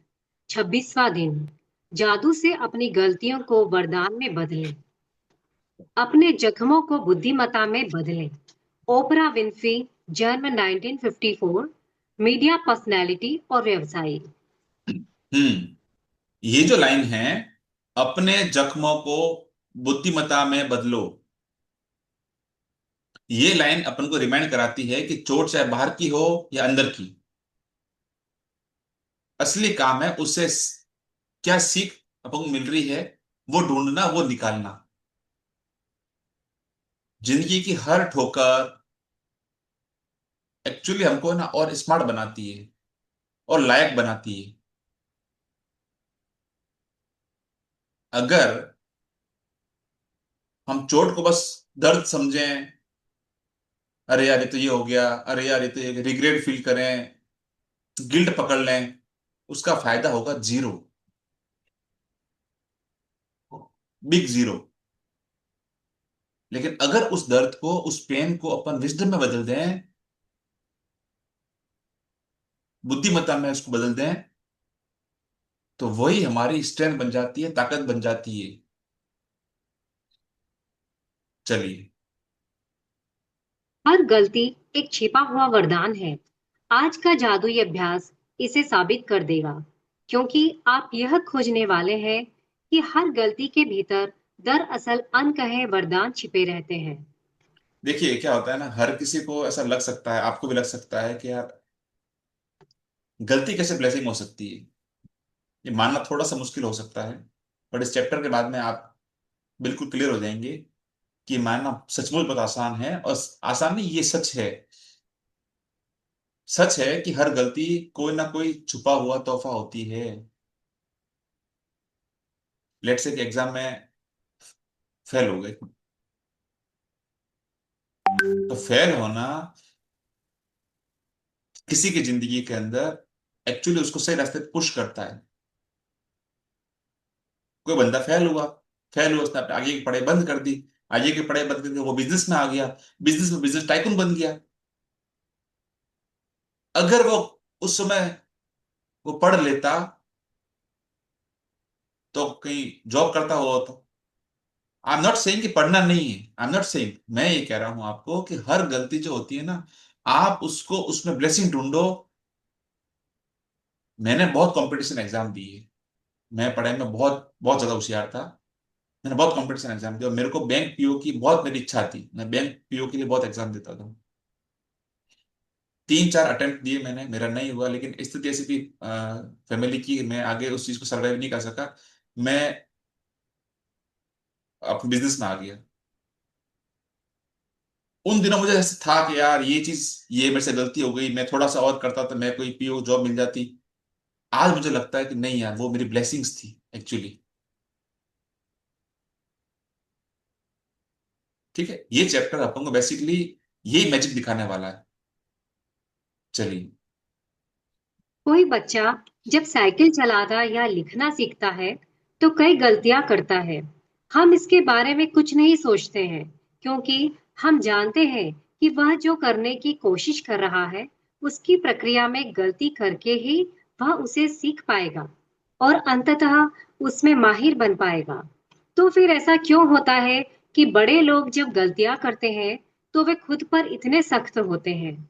26वां दिन, जादू से अपनी गलतियों को वरदान में बदलें, अपने जख्मों को बुद्धिमत्ता में बदलें। ओपरा विंफ्री, जन्म 1954, मीडिया पर्सनैलिटी और व्यवसायी। ये जो लाइन है, अपने जख्मों को बुद्धिमत्ता में बदलो, ये लाइन अपन को रिमाइंड कराती है कि चोट चाहे बाहर की हो या अंदर की, असली काम है उससे क्या सीख अपन को मिल रही है, वो ढूंढना, वो निकालना। जिंदगी की हर ठोकर एक्चुअली हमको ना और स्मार्ट बनाती है, और लायक बनाती है। अगर हम चोट को बस दर्द समझें, अरे यार ये तो ये हो गया, अरे यार ये तो ये, रिग्रेट फील करें, गिल्ट पकड़ लें, उसका फायदा होगा जीरो, बिग जीरो। लेकिन अगर उस दर्द को, उस पेन को अपन विजडम में बदल दें, बुद्धिमत्ता में उसको बदल दें, तो वही हमारी स्ट्रेंथ बन जाती है, ताकत बन जाती है। चलिए। हर गलती एक छिपा हुआ वरदान है। आज का जादुई अभ्यास इसे साबित कर देगा, क्योंकि आप यह खोजने वाले हैं कि हर गलती के भीतर दरअसल अनकहे वरदान छिपे रहते हैं। देखिए क्या होता है ना, हर किसी को ऐसा लग सकता है, आपको भी लग सकता है कि यार गलती कैसे ब्लेसिंग हो सकती है। ये मानना थोड़ा सा मुश्किल हो सकता है, बट इस चैप्टर के बाद में आप बिल्कुल क्लियर हो जाएंगे कि मानना सचमुच बहुत आसान है। और आसान नहीं, ये सच है। सच है कि हर गलती कोई ना कोई छुपा हुआ तोहफा होती है। लेट्स से कि एग्जाम में फेल हो गए, तो फेल होना किसी की जिंदगी के अंदर एक्चुअली उसको सही रास्ते पे पुश करता है। कोई बंदा फेल हुआ, उसने अपने आगे की पढ़ाई बंद कर दी। आगे की पढ़ाई बंद करके वो बिजनेस में आ गया, बिजनेस में बिजनेस टाइकून बन गया। अगर वो उस समय वो पढ़ लेता तो कहीं जॉब करता हुआ तो। आई एम नॉट सेइंग कि पढ़ना नहीं है, आई एम नॉट सेइंग, मैं ये कह रहा हूं आपको कि हर गलती जो होती है ना, आप उसको उसमें ब्लेसिंग ढूंढो। मैंने बहुत कंपटीशन एग्जाम दी है। मैं पढ़ाई में बहुत बहुत ज्यादा होशियार था। मैंने बहुत कंपटीशन एग्जाम दिया और मेरे को बैंक पीओ की बहुत मेरी इच्छा थी। मैं बैंक पीओ के लिए बहुत एग्जाम देता था। 3-4 अटेम्प्ट दिए मैंने, मेरा नहीं हुआ। लेकिन स्थिति ऐसी थी फैमिली की, मैं आगे उस चीज को सर्वाइव नहीं कर सका। मैं अपने बिजनेस में आ गया। उन दिनों मुझे ऐसा था कि यार ये चीज, ये मेरे से गलती हो गई, मैं थोड़ा सा और करता तो मैं कोई पीओ जॉब मिल जाती। आज मुझे लगता है कि नहीं यार, वो मेरी ब्लेसिंग्स थी एक्चुअली। ठीक है, ये चैप्टर आपको बेसिकली यही मैजिक दिखाने वाला है। चलिए। कोई बच्चा जब साइकिल चलाता या लिखना सीखता है तो कई गलतियां करता है। हम इसके बारे में कुछ नहीं सोचते हैं क्योंकि हम जानते हैं कि वह जो करने की कोशिश कर रहा है उसकी प्रक्रिया में गलती करके ही वह उसे सीख पाएगा और अंततः उसमें माहिर बन पाएगा। तो फिर ऐसा क्यों होता है कि बड़े लोग जब गलतियां करते हैं तो वे खुद पर इतने सख्त होते हैं?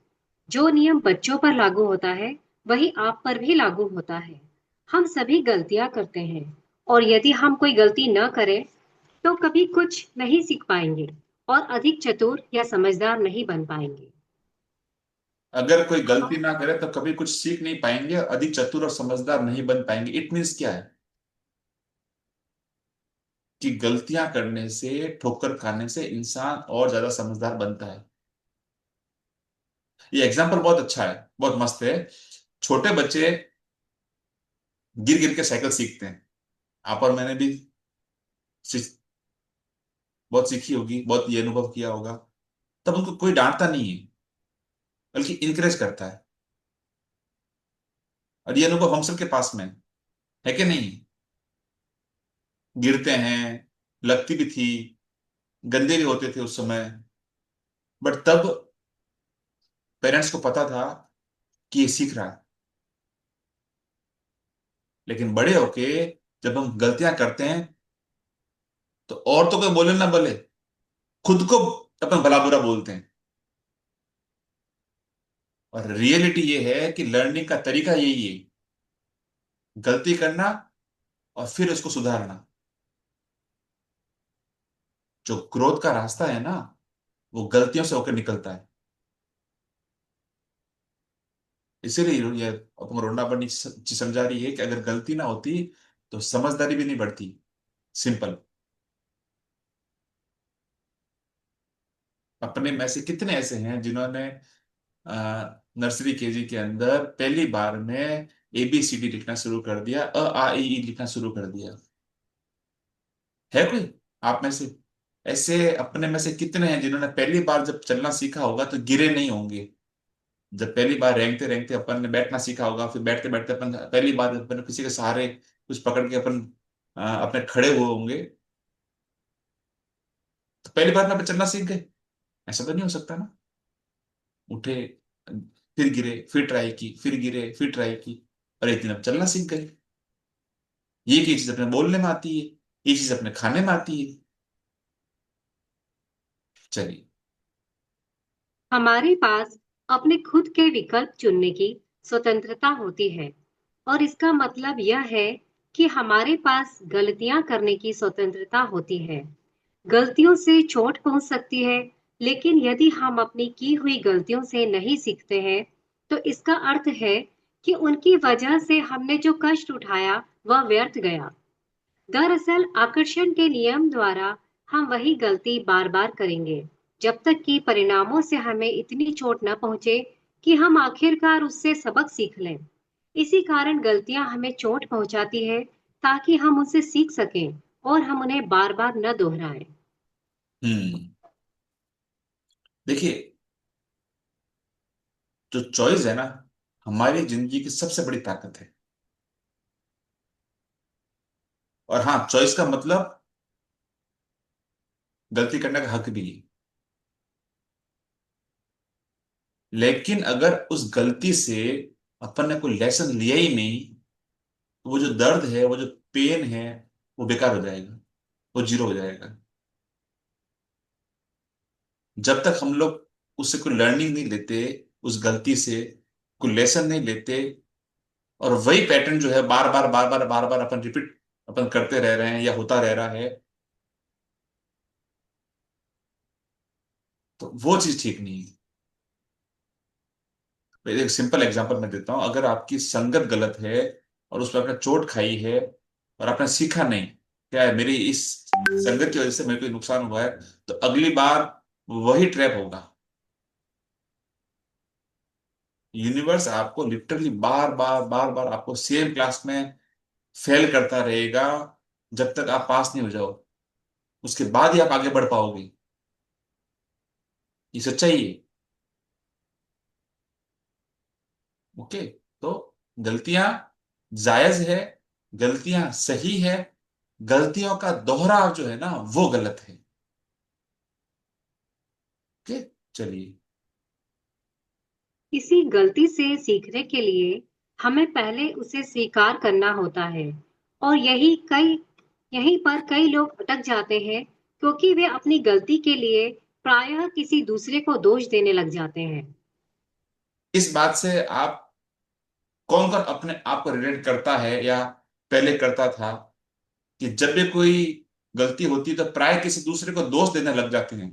जो नियम बच्चों पर लागू होता है वही आप पर भी लागू होता है। हम सभी गलतियां करते हैं और यदि हम कोई गलती न करें तो कभी कुछ नहीं सीख पाएंगे और अधिक चतुर या समझदार नहीं बन पाएंगे। अगर कोई गलती ना करे तो कभी कुछ सीख नहीं पाएंगे, अधिक चतुर और समझदार नहीं बन पाएंगे। इट मीन्स क्या है? कि गलतियां करने से, ठोकर खाने से इंसान और ज्यादा समझदार बनता है। ये एग्जाम्पल बहुत अच्छा है, बहुत मस्त है। छोटे बच्चे गिर गिर के साइकिल सीखते हैं। आप और मैंने भी बहुत सीखी होगी, बहुत ये अनुभव किया होगा। तब उनको कोई डांटता नहीं है, बल्कि इनकरेज करता है। और ये अनुभव हम सबके पास में है कि नहीं? गिरते हैं, लगती भी थी, गंदे भी होते थे उस समय, बट तब पेरेंट्स को पता था कि ये सीख रहा है। लेकिन बड़े होके जब हम गलतियां करते हैं तो और तो कोई बोले ना बोले, खुद को अपन भला बुरा बोलते हैं। और रियलिटी ये है कि लर्निंग का तरीका यही है, गलती करना और फिर उसको सुधारना। जो ग्रोथ का रास्ता है ना, वो गलतियों से होकर निकलता है। इसीलिए ये अपन रोना बनी चीज समझा रही है कि अगर गलती ना होती तो समझदारी भी नहीं बढ़ती। सिंपल। अपने में से कितने ऐसे हैं जिन्होंने नर्सरी केजी के अंदर पहली बार में ABCD लिखना शुरू कर दिया, A A I E E लिखना शुरू कर दिया? है कोई आप में से? ऐसे अपने में से कितने हैं जिन्होंने पहली बार जब चलना सीखा होगा तो गिरे नहीं होंगे? जब पहली बार रेंगते रेंगते अपन ने बैठना सीखा होगा, फिर बैठते बैठते अपन पहली बार अपन किसी के सहारे कुछ पकड़ के अपन अपने खड़े हुए होंगे, तो पहली बार में अपन चलना सीख गए? ऐसा तो नहीं हो सकता ना। उठे, फिर गिरे, फिर ट्राई की, फिर गिरे, फिर ट्राई की, और एक दिन अब चलना सीख गए। ये की चीज अपने बोलने में आती है, ये चीज अपने खाने में आती है। चलिए। हमारे पास अपने खुद के विकल्प चुनने की स्वतंत्रता होती है और इसका मतलब यह है कि हमारे पास गलतियां करने की स्वतंत्रता होती है। गलतियों से चोट पहुंच सकती है, लेकिन यदि हम अपनी की हुई गलतियों से नहीं सीखते हैं, तो इसका अर्थ है कि उनकी वजह से हमने जो कष्ट उठाया वह व्यर्थ गया। दरअसल आकर्षण के नियम द्वारा हम वही गलती बार बार करेंगे जब तक कि परिणामों से हमें इतनी चोट न पहुंचे कि हम आखिरकार उससे सबक सीख लें। इसी कारण गलतियां हमें चोट पहुंचाती है ताकि हम उनसे सीख सकें और हम उन्हें बार बार न दोहराएं। हम्म। देखिए, जो चॉइस है ना, हमारी जिंदगी की सबसे बड़ी ताकत है। और हाँ, चॉइस का मतलब गलती करने का हक भी है। लेकिन अगर उस गलती से अपन ने कोई लेसन लिया ही नहीं, तो वो जो दर्द है, वो जो पेन है, वो बेकार हो जाएगा, वो जीरो हो जाएगा। जब तक हम लोग उससे कोई लर्निंग नहीं लेते, उस गलती से कोई लेसन नहीं लेते, और वही पैटर्न जो है बार बार बार बार बार बार अपन रिपीट अपन करते रह रहे हैं या होता रह रहा है, तो वो चीज ठीक नहीं है। एक सिंपल एग्जांपल मैं देता हूं। अगर आपकी संगत गलत है और उस पर आपने चोट खाई है और आपने सीखा नहीं, क्या है, मेरी इस संगत की वजह से मेरे को नुकसान हुआ है, तो अगली बार वही ट्रैप होगा। यूनिवर्स आपको लिटरली बार बार बार बार आपको सेम क्लास में फेल करता रहेगा, जब तक आप पास नहीं हो जाओ। उसके बाद ही आप आगे बढ़ पाओगे। ये सच्चाई है। ओके। तो गलतियां जायज है, गलतियां सही है, गलतियों का दोहराव जो है ना, वो गलत है। ओके। चलिए। किसी गलती से सीखने के लिए हमें पहले उसे स्वीकार करना होता है और यहीं पर कई लोग अटक जाते हैं क्योंकि वे अपनी गलती के लिए प्रायः किसी दूसरे को दोष देने लग जाते हैं। इस बात से आप कौन कौन अपने आप को रिलेट करता है या पहले करता था, कि जब भी कोई गलती होती है तो प्राय किसी दूसरे को दोष देने लग जाते हैं।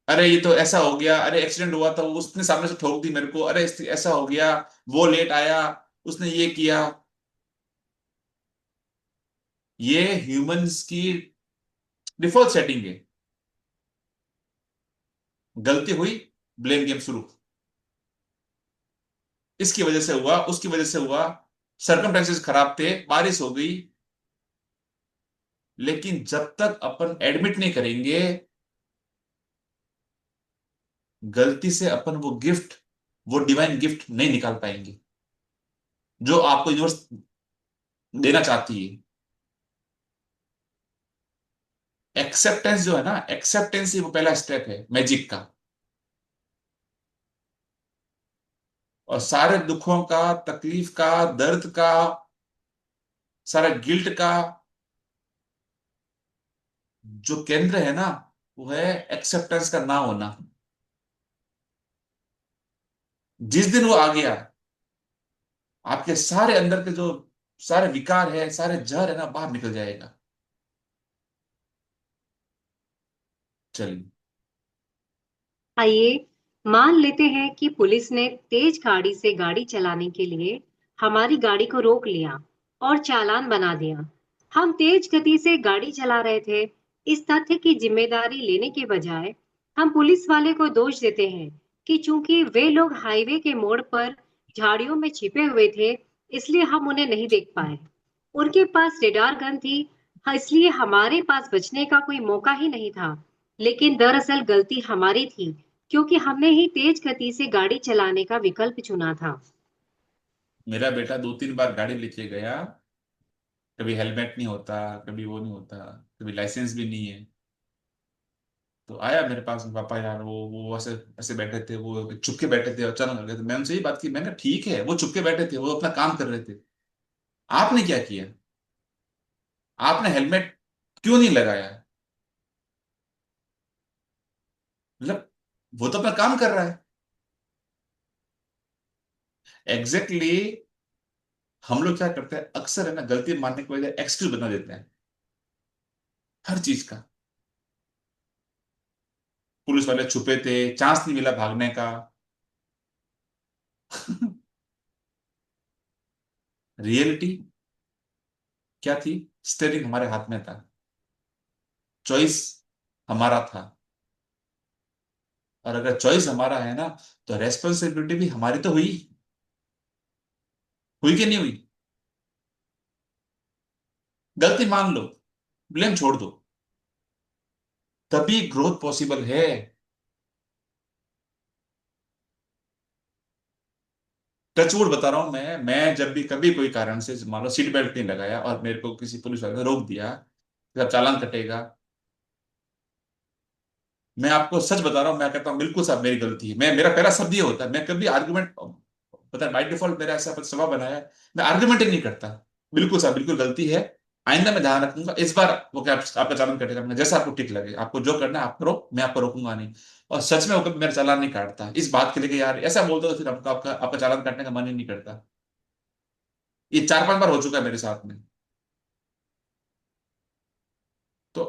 अरे ये तो ऐसा हो गया, अरे एक्सीडेंट हुआ था, वो उसने सामने से ठोक दी मेरे को, अरे ऐसा हो गया, वो लेट आया, उसने ये किया। ये ह्यूमंस की डिफॉल्ट सेटिंग है। गलती हुई, ब्लेम गेम शुरू। इसकी वजह से हुआ, उसकी वजह से हुआ, सर्कमस्टेंसेस खराब थे, बारिश हो गई। लेकिन जब तक अपन एडमिट नहीं करेंगे, गलती से अपन वो गिफ्ट, वो डिवाइन गिफ्ट नहीं निकाल पाएंगे जो आपको यूनिवर्स देना चाहती है। एक्सेप्टेंस जो है ना, एक्सेप्टेंस ही वो पहला स्टेप है मैजिक का। और सारे दुखों का, तकलीफ का, दर्द का, सारा गिल्ट का जो केंद्र है ना, वो है एक्सेप्टेंस का ना होना। जिस दिन वो आ गया, आपके सारे अंदर के जो सारे विकार है, सारे जहर है ना, बाहर निकल जाएगा। चलिए। आइए मान लेते हैं कि पुलिस ने तेज गाड़ी से गाड़ी चलाने के लिए हमारी गाड़ी को रोक लिया और चालान बना दिया। हम तेज गति से गाड़ी चला रहे थे। इस तथ्य की जिम्मेदारी लेने के बजाय हम पुलिस वाले को दोष देते हैं कि चूंकि वे लोग हाईवे के मोड़ पर झाड़ियों में छिपे हुए थे, इसलिए हम उन्हें नहीं देख पाए। उनके पास रेडार गन थी, हाँ, इसलिए हमारे पास बचने का कोई मौका ही नहीं था। लेकिन दरअसल गलती हमारी थी क्योंकि हमने ही तेज गति से गाड़ी चलाने का विकल्प चुना था। मेरा बेटा 2-3 बार गाड़ी लेके गया, कभी हेलमेट नहीं होता, कभी वो नहीं होता, कभी लाइसेंस भी नहीं है, तो आया मेरे पास, पापा यार वो ऐसे ऐसे बैठे थे, वो चुप के बैठे थे, अचानक आ गए थे। मैं उनसे ही बात की, मैंने कहा ठीक है, वो चुप के बैठे थे, वो अपना काम कर रहे थे, आपने क्या किया? आपने हेलमेट क्यों नहीं लगाया? मतलब वो तो अपना काम कर रहा है। एग्जैक्टली exactly, हम लोग क्या करते हैं अक्सर, है ना, गलती मानने के बजाय एक्सक्यूज बना देते हैं हर चीज का। पुलिस वाले छुपे थे, चांस नहीं मिला भागने का। रियलिटी क्या थी? स्टेयरिंग हमारे हाथ में था, चॉइस हमारा था। और अगर चॉइस हमारा है ना, तो रेस्पॉन्सिबिलिटी भी हमारी तो हुई। हुई कि नहीं हुई? गलती मान लो, ब्लेम छोड़ दो, तभी ग्रोथ पॉसिबल है। टचवुड बता रहा हूं मैं जब भी कभी कोई कारण से मान लो सीट बेल्ट नहीं लगाया और मेरे को किसी पुलिस वाले ने रोक दिया, जब चालान कटेगा, मैं आपको सच बता रहा हूँ, मैं कहता हूँ बिल्कुल साहब मेरी गलती है। मैं, मेरा पहला शब्द ये होता है, मैं कभी आर्गुमेंट, पता है बाई डिफॉल्ट मेरा ऐसा स्वभाव बनाया है, मैं आर्गुमेंट ही नहीं करता। बिल्कुल साहब बिल्कुल गलती है, आइंदा मैं ध्यान रखूंगा, इस बार वो क्या आपका चालान कटेगा, मैं जैसा आपको ठीक लगे, आपको जो करना है आप करो, मैं आपको रोकूंगा नहीं। और सच में वो कभी मेरा चालान नहीं काटता इस बात के लिए कि यार ऐसा बोलता तो फिर आपका आपका आपका चालान काटने का मन ही नहीं करता। ये 4-5 बार हो चुका है मेरे साथ में। तो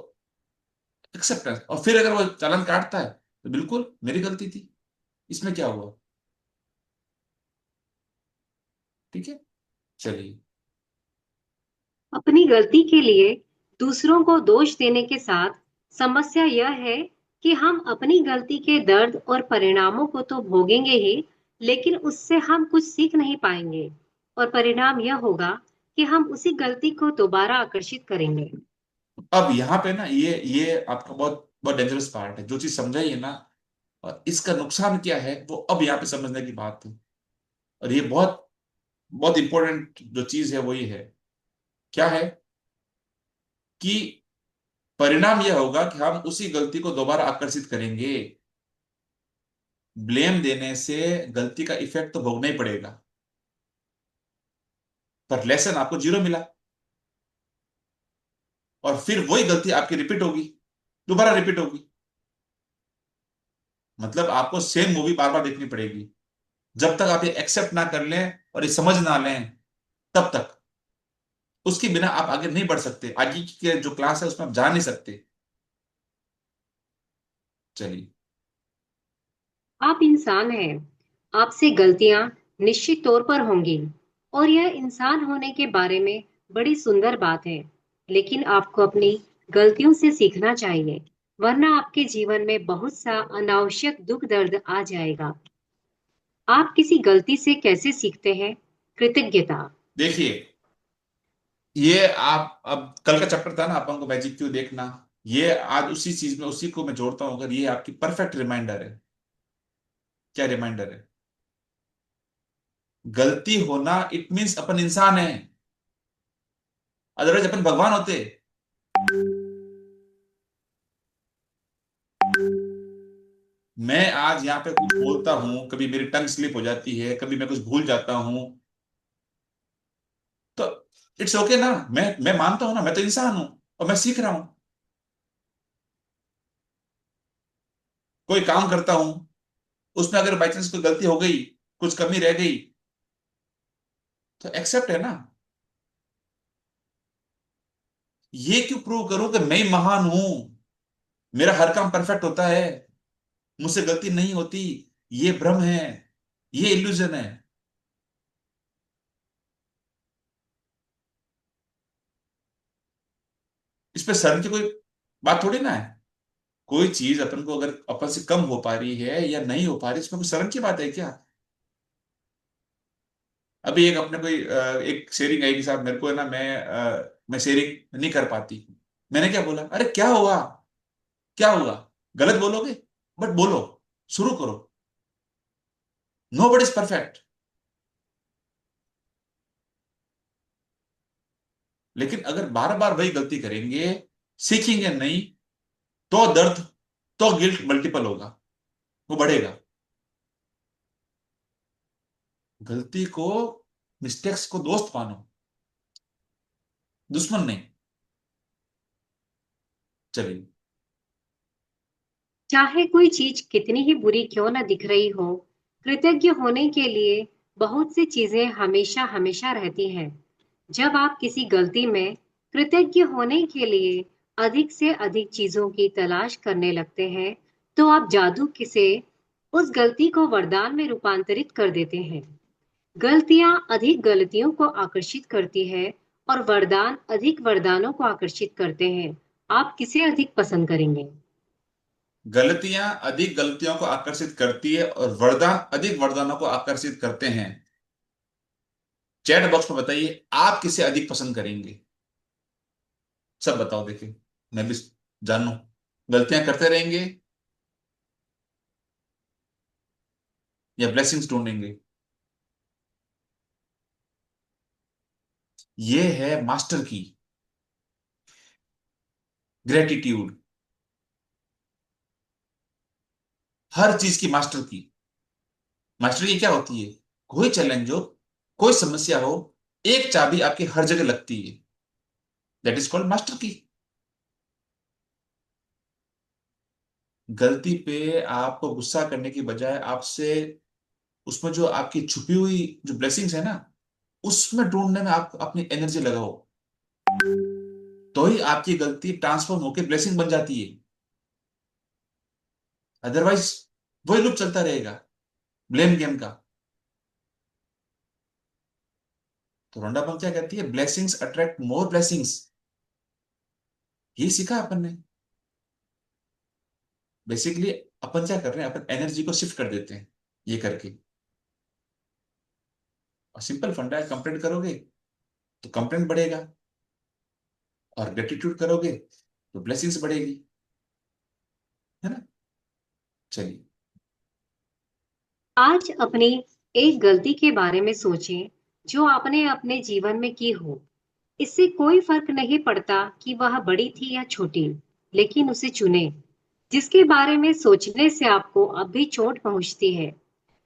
एक्सेप्टेंस, और फिर अगर वो चालान काटता है तो बिल्कुल मेरी गलती थी, इसमें क्या हुआ? ठीक है, चलिए। अपनी गलती के लिए दूसरों को दोष देने के साथ समस्या यह है कि हम अपनी गलती के दर्द और परिणामों को तो भोगेंगे ही, लेकिन उससे हम कुछ सीख नहीं पाएंगे। और परिणाम यह होगा कि हम उसी गलती को दोबारा आकर्षित करेंगे। अब यहाँ पे ना ये आपका बहुत बहुत डेंजरस पार्ट है, जो चीज समझाई है ना, और इसका नुकसान क्या है वो अब यहाँ पे समझने की बात है। और ये बहुत बहुत इंपॉर्टेंट जो चीज है वो ये है, क्या है कि परिणाम यह होगा कि हम उसी गलती को दोबारा आकर्षित करेंगे। ब्लेम देने से गलती का इफेक्ट तो भोगना ही पड़ेगा, पर लेसन आपको जीरो मिला, और फिर वही गलती आपकी रिपीट होगी, दोबारा रिपीट होगी। मतलब आपको सेम मूवी बार बार देखनी पड़ेगी, जब तक आप ये एक्सेप्ट ना कर लें और ये समझ ना लें, तब तक। उसके बिना आप आगे नहीं बढ़ सकते, आगे की जो क्लास है उसमें आप जा नहीं सकते। चलिए। आप इंसान हैं, आपसे गलतियां निश्चित तौर पर होंगी, और यह इंसान होने के बारे में बड़ी सुंदर बात है। लेकिन आपको अपनी गलतियों से सीखना चाहिए, वरना आपके जीवन में बहुत सा अनावश्यक दुख दर्द आ जाएगा। आप किसी गलती से कैसे सीखते हैं? कृतज्ञता। देखिए, ये आप अब कल का चैप्टर था ना अपन को मैजिक क्यों देखना, ये आज उसी चीज में उसी को मैं जोड़ता हूं। अगर ये आपकी परफेक्ट रिमाइंडर है, क्या रिमाइंडर है? गलती होना इट मीन्स अपन इंसान है, अदरवाइज अपन भगवान होते। मैं आज यहाँ पे कुछ बोलता हूं, कभी मेरी टंग स्लिप हो जाती है, कभी मैं कुछ भूल जाता हूं, तो इट्स ओके ना। मैं मानता हूं ना, मैं तो इंसान हूं और मैं सीख रहा हूं। कोई काम करता हूं, उसमें अगर बाई चांस कोई गलती हो गई, कुछ कमी रह गई, तो एक्सेप्ट है ना। ये क्यों प्रूव करूं कि मैं ही महान हूं, मेरा हर काम परफेक्ट होता है, मुझसे गलती नहीं होती? ये भ्रम है, ये इल्यूजन है। इस पे शर्म की कोई बात थोड़ी ना है। कोई चीज अपन को अगर अपन से कम हो पा रही है या नहीं हो पा रही, इसमें कोई शर्म की बात है क्या? अभी एक अपने कोई एक शेयरिंग आई कि साहब मेरे को है ना, मैं शेयरिंग नहीं कर पाती। मैंने क्या बोला, अरे क्या हुआ, क्या हुआ? गलत बोलोगे, बट बोलो, शुरू करो। Nobody is perfect. लेकिन अगर बार बार वही गलती करेंगे, सीखेंगे नहीं, तो दर्द, तो गिल्ट मल्टीपल होगा, वो बढ़ेगा। गलती को, मिस्टेक्स को दोस्त मानो, दुश्मन नहीं। चलिए। चाहे कोई चीज कितनी ही बुरी क्यों न दिख रही हो, कृतज्ञ होने के लिए बहुत सी चीजें हमेशा हमेशा रहती हैं। जब आप किसी गलती में कृतज्ञ होने के लिए अधिक से अधिक चीजों की तलाश करने लगते हैं, तो आप जादू से उस गलती को वरदान में रूपांतरित कर देते हैं। गलतियां अधिक गलतियों को आकर्षित करती है, और वरदान अधिक वरदानों को आकर्षित करते हैं, आप किसे अधिक पसंद करेंगे? गलतियां अधिक गलतियों को आकर्षित करती है और वरदान अधिक वरदानों को आकर्षित करते हैं। चैट बॉक्स में बताइए आप किसे अधिक पसंद करेंगे। सब बताओ, देखिए मैं भी जानूं। गलतियां करते रहेंगे या ब्लेसिंग्स ढूंढेंगे। ये है मास्टर की ग्रेटिट्यूड। हर चीज की मास्टर की। मास्टर की क्या होती है? कोई चैलेंज हो, कोई समस्या हो, एक चाबी आपकी हर जगह लगती है। दैट इज कॉल्ड मास्टर की। गलती पे आपको गुस्सा करने की बजाय आपसे उसमें जो आपकी छुपी हुई जो ब्लेसिंग्स है ना, उसमें ढूंढने में आप अपनी एनर्जी लगाओ, तो ही आपकी गलती ट्रांसफॉर्म होकर ब्लेसिंग बन जाती है। अदरवाइज वही लूप चलता रहेगा, ब्लेम गेम का। तो रोंडा बम क्या कहती है? Blessings attract more blessings. ये सीखा अपन ने। बेसिकली अपन क्या कर रहे हैं? अपन एनर्जी को शिफ्ट कर देते हैं ये करके। और सिंपल फंडा है, कंप्लेंट करोगे तो कंप्लेंट बढ़ेगा, और ग्रेटिट्यूड करोगे तो ब्लेसिंग्स बढ़ेगी, है ना? चलिए। आज अपनी एक गलती के बारे में सोचें जो आपने अपने जीवन में की हो। इससे कोई फर्क नहीं पड़ता कि वह बड़ी थी या छोटी, लेकिन उसे चुने जिसके बारे में सोचने से आपको अब भी चोट पहुंचती है।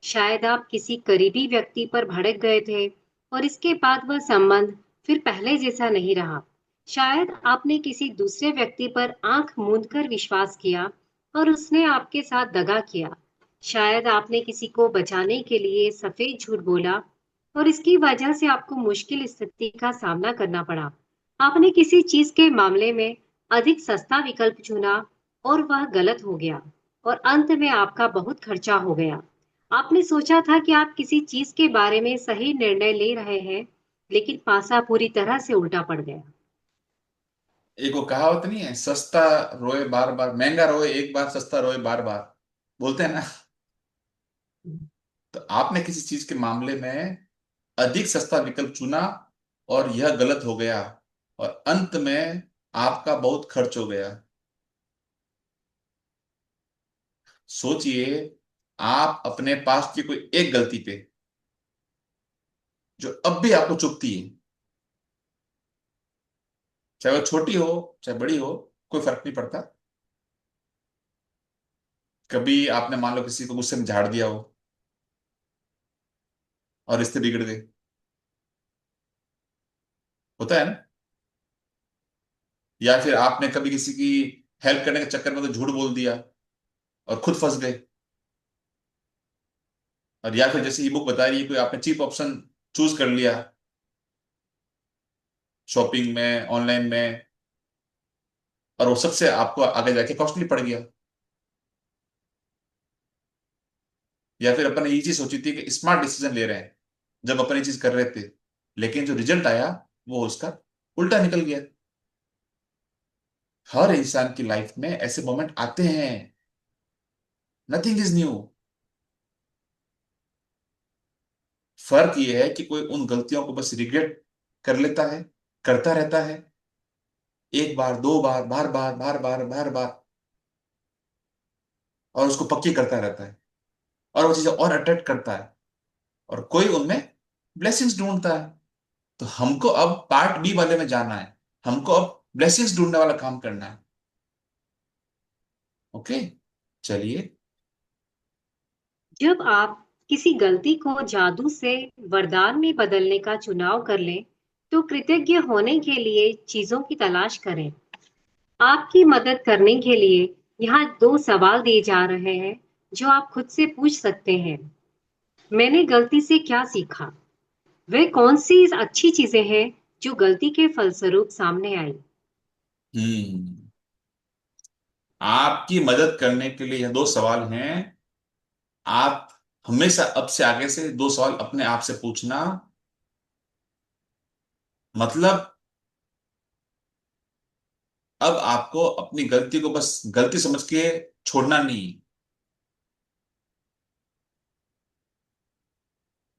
शायद आप किसी करीबी व्यक्ति पर भड़क गए थे और इसके बाद वह संबंध फिर पहले जैसा नहीं रहा। शायद आपने किसी दूसरे व्यक्ति पर आंख मूंद कर विश्वास किया और उसने आपके साथ दगा किया। शायद आपने किसी को बचाने के लिए सफेद झूठ बोला और इसकी वजह से आपको मुश्किल स्थिति का सामना करना पड़ा। आपने किसी चीज के मामले में अधिक सस्ता विकल्प चुना और वह गलत हो गया और अंत में आपका बहुत खर्चा हो गया। आपने सोचा था कि आप किसी चीज के बारे में सही निर्णय ले रहे हैं, लेकिन पासा पूरी तरह से उल्टा पड़ गया। एक वो कहावत नहीं है, सस्ता रोए बार बार, महंगा रोए एक बार, सस्ता रोए बार बार, बोलते हैं ना। तो आपने किसी चीज के मामले में अधिक सस्ता विकल्प चुना और यह गलत हो गया, और अंत में आपका बहुत खर्च हो गया। सोचिए, आप अपने पास की कोई एक गलती पे जो अब भी आपको चुभती है, चाहे वो छोटी हो चाहे बड़ी हो, कोई फर्क नहीं पड़ता। कभी आपने मान लो किसी को गुस्से में झाड़ दिया हो और रिश्ते बिगड़ गए, होता है ना? या फिर आपने कभी किसी की हेल्प करने के चक्कर में तो झूठ बोल दिया और खुद फंस गए। और या फिर जैसे ये बुक बता रही है, कोई आपने चीप ऑप्शन चूज कर लिया शॉपिंग में, ऑनलाइन में, और वो सबसे आपको आगे जाके कॉस्टली पड़ गया। या फिर अपन ने ये चीज सोची थी कि स्मार्ट डिसीजन ले रहे हैं जब अपन ये चीज कर रहे थे, लेकिन जो रिजल्ट आया वो उसका उल्टा निकल गया। हर इंसान की लाइफ में ऐसे मोमेंट आते हैं। Nothing is new. फर्क ये है कि कोई उन गलतियों को बस रिग्रेट कर लेता है, करता रहता है, एक बार दो बार, बार बार बार बार बार बार, और उसको पक्की करता रहता है, और वो चीजें और अट्रैक्ट करता है, और कोई उनमें ब्लेसिंग्स ढूंढता है। तो हमको अब पार्ट बी वाले में जाना है। हमको अब ब्लेसिंग्स ढूंढने वाला काम करना है। ओके, चलिए। जब आप किसी गलती को जादू से वरदान में बदलने का चुनाव कर लें, तो कृतज्ञ होने के लिए चीजों की तलाश करें। आपकी मदद करने के लिए यहाँ दो सवाल दिए जा रहे हैं जो आप खुद से पूछ सकते हैं। मैंने गलती से क्या सीखा? वे कौन सी अच्छी चीजें हैं जो गलती के फलस्वरूप सामने आई? हम्म आपकी मदद करने के लिए यह दो सवाल हैं। आप हमेशा अब से आगे से दो सवाल अपने आप से पूछना। मतलब अब आपको अपनी गलती को बस गलती समझ के छोड़ना नहीं,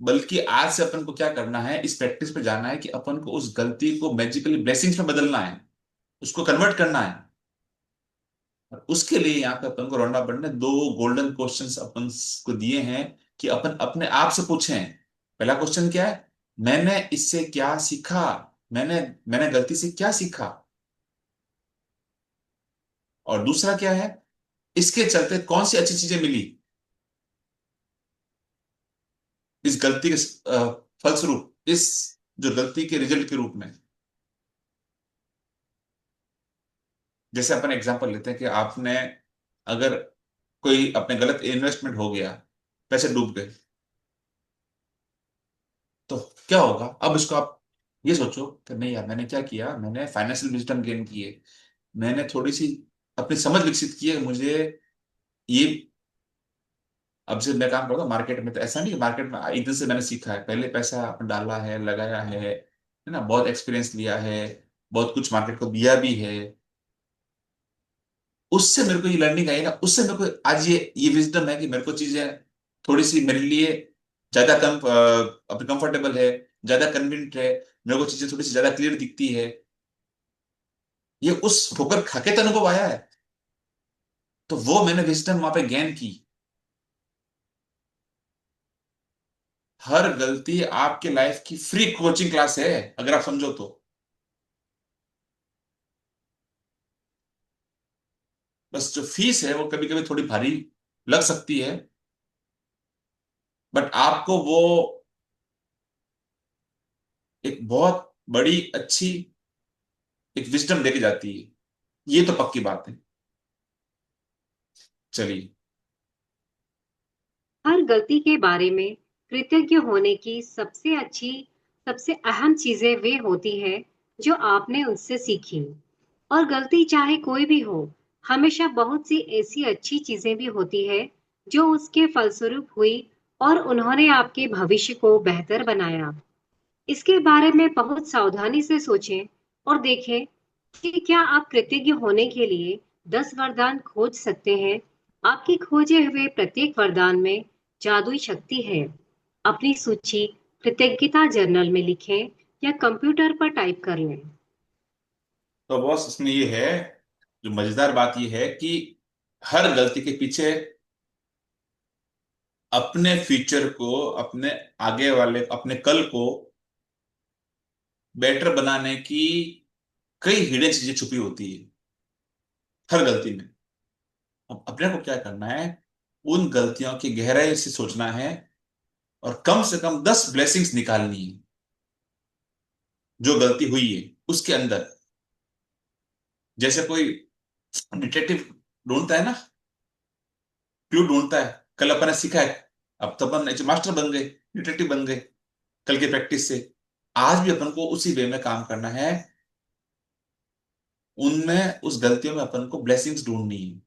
बल्कि आज से अपन को क्या करना है, इस प्रैक्टिस पे जाना है कि अपन को उस गलती को मैजिकली ब्लेसिंग्स में बदलना है, उसको कन्वर्ट करना है। और उसके लिए यहाँ पे अपन को रोंडा बर्ड ने दो गोल्डन क्वेश्चंस अपन को दिए हैं कि अपन अपने आप से पूछें। पहला क्वेश्चन क्या है, मैंने इससे क्या सीखा, मैंने मैंने गलती से क्या सीखा। और दूसरा क्या है, इसके चलते कौन सी अच्छी चीजें मिली इस गलती के फलस्वरूप, इस जो गलती के रिजल्ट के रूप में। जैसे अपन एग्जांपल लेते हैं कि आपने, अगर कोई अपने गलत इन्वेस्टमेंट हो गया, पैसे डूब गए, तो क्या होगा। अब इसको आप ये सोचो कि नहीं यार, मैंने क्या किया, मैंने फाइनेंशियल विजडम गेन की है, मैंने थोड़ी सी अपनी समझ विकसित की है, मुझे ये, अब से मैं काम करता हूँ मार्केट में, तो ऐसा नहीं कि मार्केट में इधर से मैंने सीखा है, पहले पैसा अपन डाला है, लगाया है ना, बहुत एक्सपीरियंस लिया है, बहुत कुछ मार्केट को दिया भी है, उससे मेरे को ये लर्निंग आई ना, उससे मेरे को आज ये विजडम है कि मेरे को चीजें थोड़ी सी मेरे लिए ज्यादा कम अपने कंफर्टेबल है, ज्यादा कन्वीनियंट है, मेरे को चीजें थोड़ी सी ज्यादा क्लियर दिखती है। ये उस ठोकर खाके तो अनुभव आया है, तो वो मैंने विजडम वहां पे गेन की। हर गलती आपके लाइफ की फ्री कोचिंग क्लास है, अगर आप समझो तो। बस जो फीस है वो कभी कभी थोड़ी भारी लग सकती है, बट आपको वो एक बहुत बड़ी अच्छी एक विजडम देके जाती है, ये तो पक्की बात है। चलिए। हर गलती के बारे में कृतज्ञ होने की सबसे अच्छी, सबसे अहम चीजें वे होती है जो आपने उनसे सीखी। और गलती चाहे कोई भी हो, हमेशा बहुत सी ऐसी अच्छी चीजें भी होती है जो उसके फलस्वरूप हुई और उन्होंने आपके भविष्य को बेहतर बनाया। इसके बारे में बहुत सावधानी से सोचें और देखें कि क्या आप कृतज्ञ होने के लिए 10 वरदान खोज सकते हैं। आपके खोजे हुए प्रत्येक वरदान में जादुई शक्ति है। अपनी सूची कृतज्ञता जर्नल में लिखें या कंप्यूटर पर टाइप कर लें। तो बॉस इसमें ये है, जो मजेदार बात ये है कि हर गलती के पीछे अपने फ्यूचर को, अपने आगे वाले, अपने कल को बेटर बनाने की कई हिडन चीजें छुपी होती है हर गलती में। अब अपने को क्या करना है, उन गलतियों की गहराई से सोचना है और कम से कम 10 ब्लेसिंग्स निकालनी है जो गलती हुई है उसके अंदर। जैसे कोई डिटेक्टिव ढूंढता है ना, क्लू ढूंढता है, कल अपन ने सीखा है, अब तो अपन मास्टर बन गए, डिटेक्टिव बन गए कल की प्रैक्टिस से। आज भी अपन को उसी वे में काम करना है, उनमें उस गलतियों में अपन को ब्लेसिंग्स ढूंढनी है।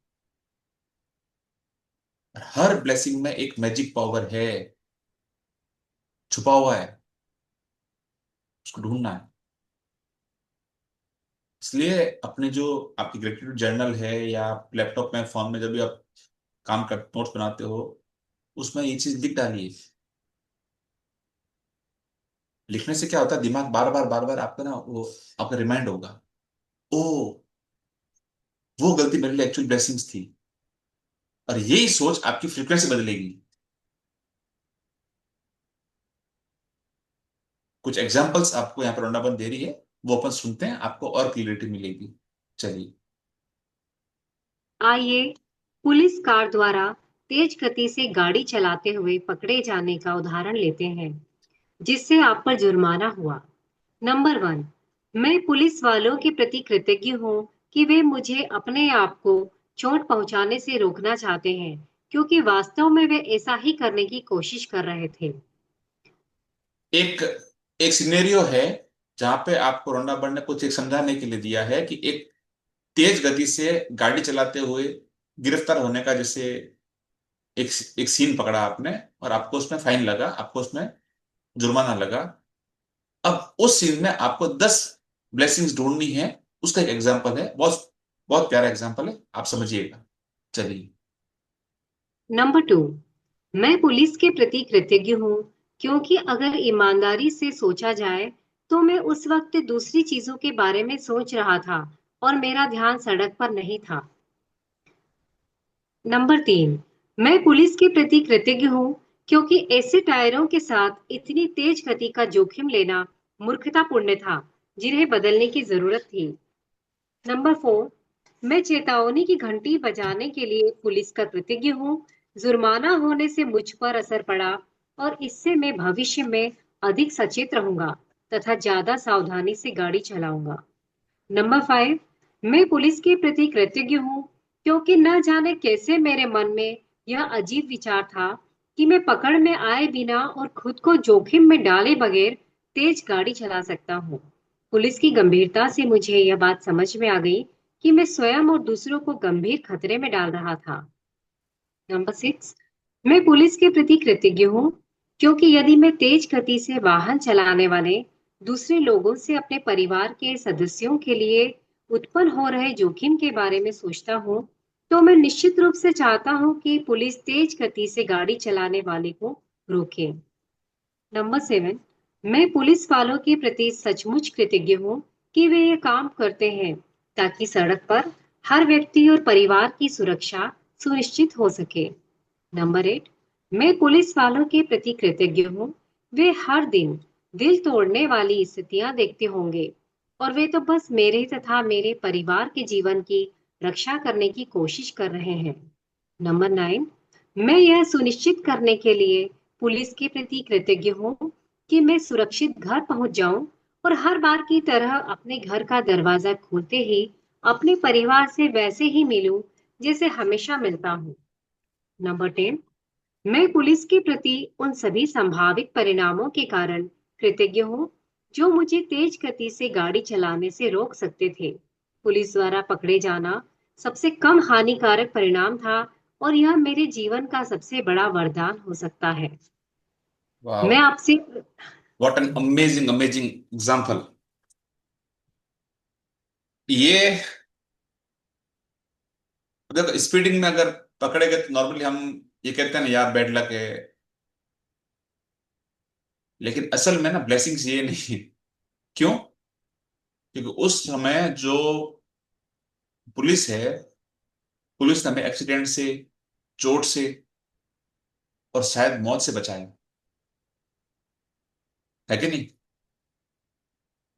हर ब्लेसिंग में एक मैजिक पावर है, छुपा हुआ है, उसको ढूंढना है। इसलिए अपने जो आपकी ग्रेटिट्यूड जर्नल है या आप लैपटॉप में, फोन में, जब भी आप काम कर नोट्स बनाते हो, उसमें ये चीज लिख डालिए। लिखने से क्या होता है, दिमाग बार बार आपका ना वो आपका रिमाइंड होगा, ओ वो गलती मेरे लिए एक्चुअल ब्लेसिंग्स थी। और यही सोच आपकी फ्रीक्वेंसी बदलेगी। कुछ एग्जांपल्स आपको यहाँ पर रंडाबन दे रही है, वो अपन सुनते हैं, आपको और क्लियरिटी मिलेगी। चलिए। आइए पुलिस कार द्वारा तेज गति से गाड़ी चलाते हुए पकड़े जाने का उदाहरण लेते हैं जिससे आप पर जुर्माना हुआ। नंबर 1, मैं पुलिस वालों के प्रति कृतज्ञ हूँ कि वे मुझे अपने आप को चोट पहुंचाने से रोकना चाहते हैं क्योंकि वास्तव में वे ऐसा ही करने की कोशिश कर रहे थे। एक एक सिनेरियो है जहां पे आपको रंडाबन ने कुछ एक समझाने के लिए दिया है कि एक तेज गति से गाड़ी चलाते हुए गिरफ्तार होने का, जैसे एक एक सीन पकड़ा आपने और आपको उसमें फाइन लगा, आपको उसमें जुर्माना लगा। अब उस सीन में आपको 10 ब्लेसिंग्स ढूंढनी है उसका एक एग्जाम्पल है, बहुत बहुत प्यारा एग्जाम्पल है, आप समझिएगा। चलिए। नंबर 2, मैं पुलिस के प्रति कृतज्ञ हूँ क्योंकि अगर ईमानदारी से सोचा जाए तो मैं उस वक्त दूसरी चीजों के बारे में सोच रहा था और मेरा ध्यान सड़क पर नहीं था। नंबर 3, मैं पुलिस के प्रति कृतज्ञ हूँ क्योंकि ऐसे टायरों के साथ इतनी तेज गति का जोखिम लेना मूर्खतापूर्ण था, जिन्हें बदलने की जरूरत थी। नंबर 4, मैं चेतावनी की घंटी बजाने के लिए पुलिस का कृतज्ञ हूँ। जुर्माना होने से मुझ पर असर पड़ा और इससे मैं भविष्य में अधिक सचेत रहूंगा तथा ज्यादा सावधानी से गाड़ी चलाऊंगा। नंबर 5, मैं पुलिस के प्रति कृतज्ञ हूँ क्योंकि न जाने कैसे मेरे मन में यह अजीब विचार था कि मैं पकड़ में आए बिना और खुद को जोखिम में डाले बगैर तेज गाड़ी चला सकता हूँ। पुलिस की गंभीरता से मुझे यह बात समझ में आ गई कि मैं स्वयं और दूसरों को गंभीर खतरे में डाल रहा था। नंबर 6, मैं पुलिस के प्रति कृतज्ञ हूँ क्योंकि यदि मैं तेज गति से वाहन चलाने वाले दूसरे लोगों से अपने परिवार के सदस्यों के लिए उत्पन्न हो रहे जोखिम के बारे में सोचता हूँ, तो मैं निश्चित रूप से चाहता हूँ कि पुलिस तेज गति से गाड़ी चलाने वाले को रोके। नंबर 7, मैं पुलिस वालों के प्रति सचमुच कृतज्ञ हूँ कि वे ये काम करते हैं ताकि सड़क पर हर व्यक्ति और परिवार की सुरक्षा सुनिश्चित हो सके। नंबर 8, मैं पुलिस वालों के प्रति कृतज्ञ हूँ। वे हर दिन दिल तोड़ने वाली स्थितियां देखते होंगे और वे तो बस मेरे तथा मेरे परिवार के जीवन की रक्षा करने की कोशिश कर रहे हैं। नंबर 9, मैं यह सुनिश्चित करने के लिए पुलिस के प्रति कृतज्ञ हूँ कि मैं सुरक्षित घर पहुंच जाऊं और हर बार की तरह अपने घर का दरवाजा खोलते ही अपने परिवार से वैसे ही मिलूं जैसे हमेशा मिलता हूँ। नंबर 10, मैं पुलिस के प्रति उन सभी संभावित परिणामों के कारण कृतज्ञ हूँ जो मुझे तेज गति से गाड़ी चलाने से रोक सकते थे। पुलिस द्वारा पकड़े जाना सबसे कम हानिकारक परिणाम था और यह मेरे जीवन का सबसे बड़ा वरदान हो सकता है। वाह, मैं आपसे what an amazing amazing example. ये देखो, स्पीडिंग में अगर पकड़े गए तो नॉर्मली हम ये कहते हैं ना, यार बैड लक है। लेकिन असल में ना ब्लेसिंग्स ये नहीं है। क्यों? क्योंकि उस समय जो पुलिस है, पुलिस ने हमें एक्सीडेंट से, चोट से और शायद मौत से बचाया, है कि नहीं?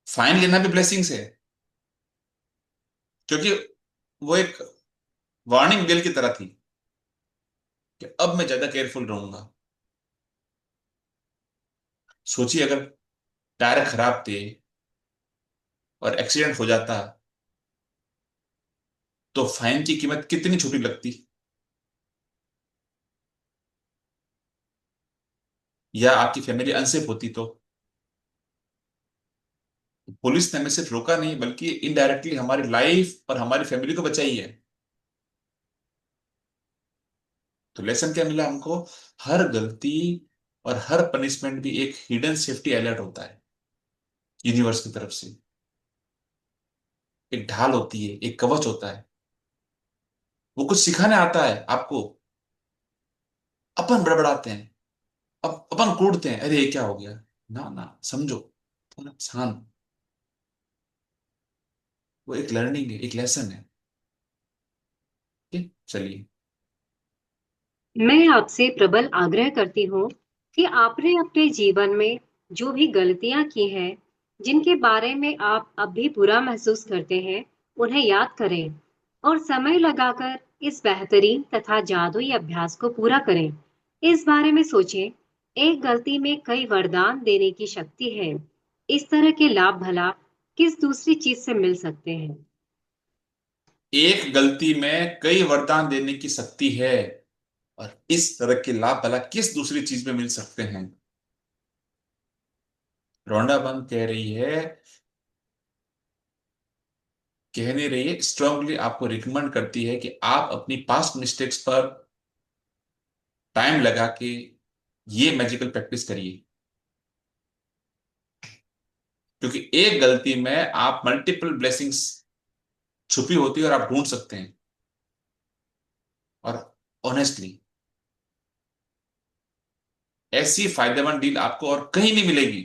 फाइन लेना भी ब्लेसिंग्स है, क्योंकि वो एक वार्निंग बेल की तरह थी कि अब मैं ज्यादा केयरफुल रहूंगा। सोचिए, अगर टायर खराब थे और एक्सीडेंट हो जाता तो फाइन की कीमत कितनी छोटी लगती। या आपकी फैमिली अनसेफ होती तो। पुलिस ने हमें सिर्फ रोका नहीं, बल्कि इनडायरेक्टली हमारी लाइफ और हमारी फैमिली को बचाई है। तो लेसन क्या मिला हमको? हर गलती और हर पनिशमेंट भी एक हिडन सेफ्टी अलर्ट होता है यूनिवर्स की तरफ से। एक ढाल होती है, एक कवच होता है। वो कुछ सिखाने आता है आपको। अपन बड़बड़ाते हैं, अब अपन कूदते हैं, अरे ये क्या हो गया। ना ना, समझो, थोड़ा शांत। वो एक लर्निंग है, एक लेसन है। ठीक है? चलिए। मैं आपसे प्रबल आग्रह करती हूँ कि आपने अपने जीवन में जो भी गलतियां की हैं, जिनके बारे में आप अब भी बुरा महसूस करते हैं, उन्हें याद करें और समय लगाकर इस बेहतरीन तथा जादुई अभ्यास को पूरा करें। इस बारे में सोचें, एक गलती में कई वरदान देने की शक्ति है। इस तरह के लाभ भला किस दूसरी चीज से मिल सकते हैं? एक गलती में कई वरदान देने की शक्ति है, और इस तरह के लाभ भला किस दूसरी चीज में मिल सकते हैं? रोंडा बंग कह रही है, कह नहीं रही है, स्ट्रांगली आपको रिकमेंड करती है कि आप अपनी पास्ट मिस्टेक्स पर टाइम लगा के ये मैजिकल प्रैक्टिस करिए। क्योंकि एक गलती में आप मल्टीपल ब्लेसिंग्स छुपी होती है और आप ढूंढ सकते हैं। और ऑनेस्टली ऐसी फायदेमंद डील आपको और कहीं नहीं मिलेगी।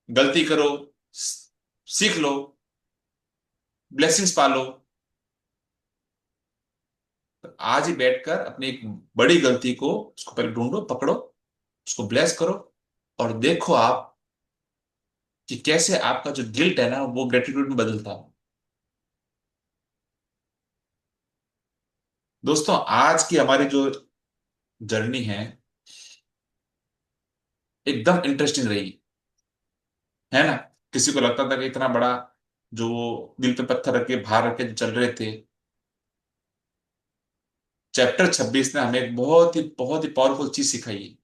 गलती करो, सीख लो, ब्लेसिंग्स पालो। तो आज ही बैठकर अपनी एक बड़ी गलती को, उसको पहले ढूंढो, पकड़ो, उसको ब्लेस करो, और देखो आप कि कैसे आपका जो गिल्ट है ना वो ग्रेटिट्यूड में बदलता है। दोस्तों, आज की हमारी जो जर्नी है एकदम इंटरेस्टिंग रही, है ना। किसी को लगता था कि इतना बड़ा जो दिल पे पत्थर रख के भार रख के जो चल रहे थे, चैप्टर 26 ने हमें एक बहुत ही पावरफुल चीज सिखाई है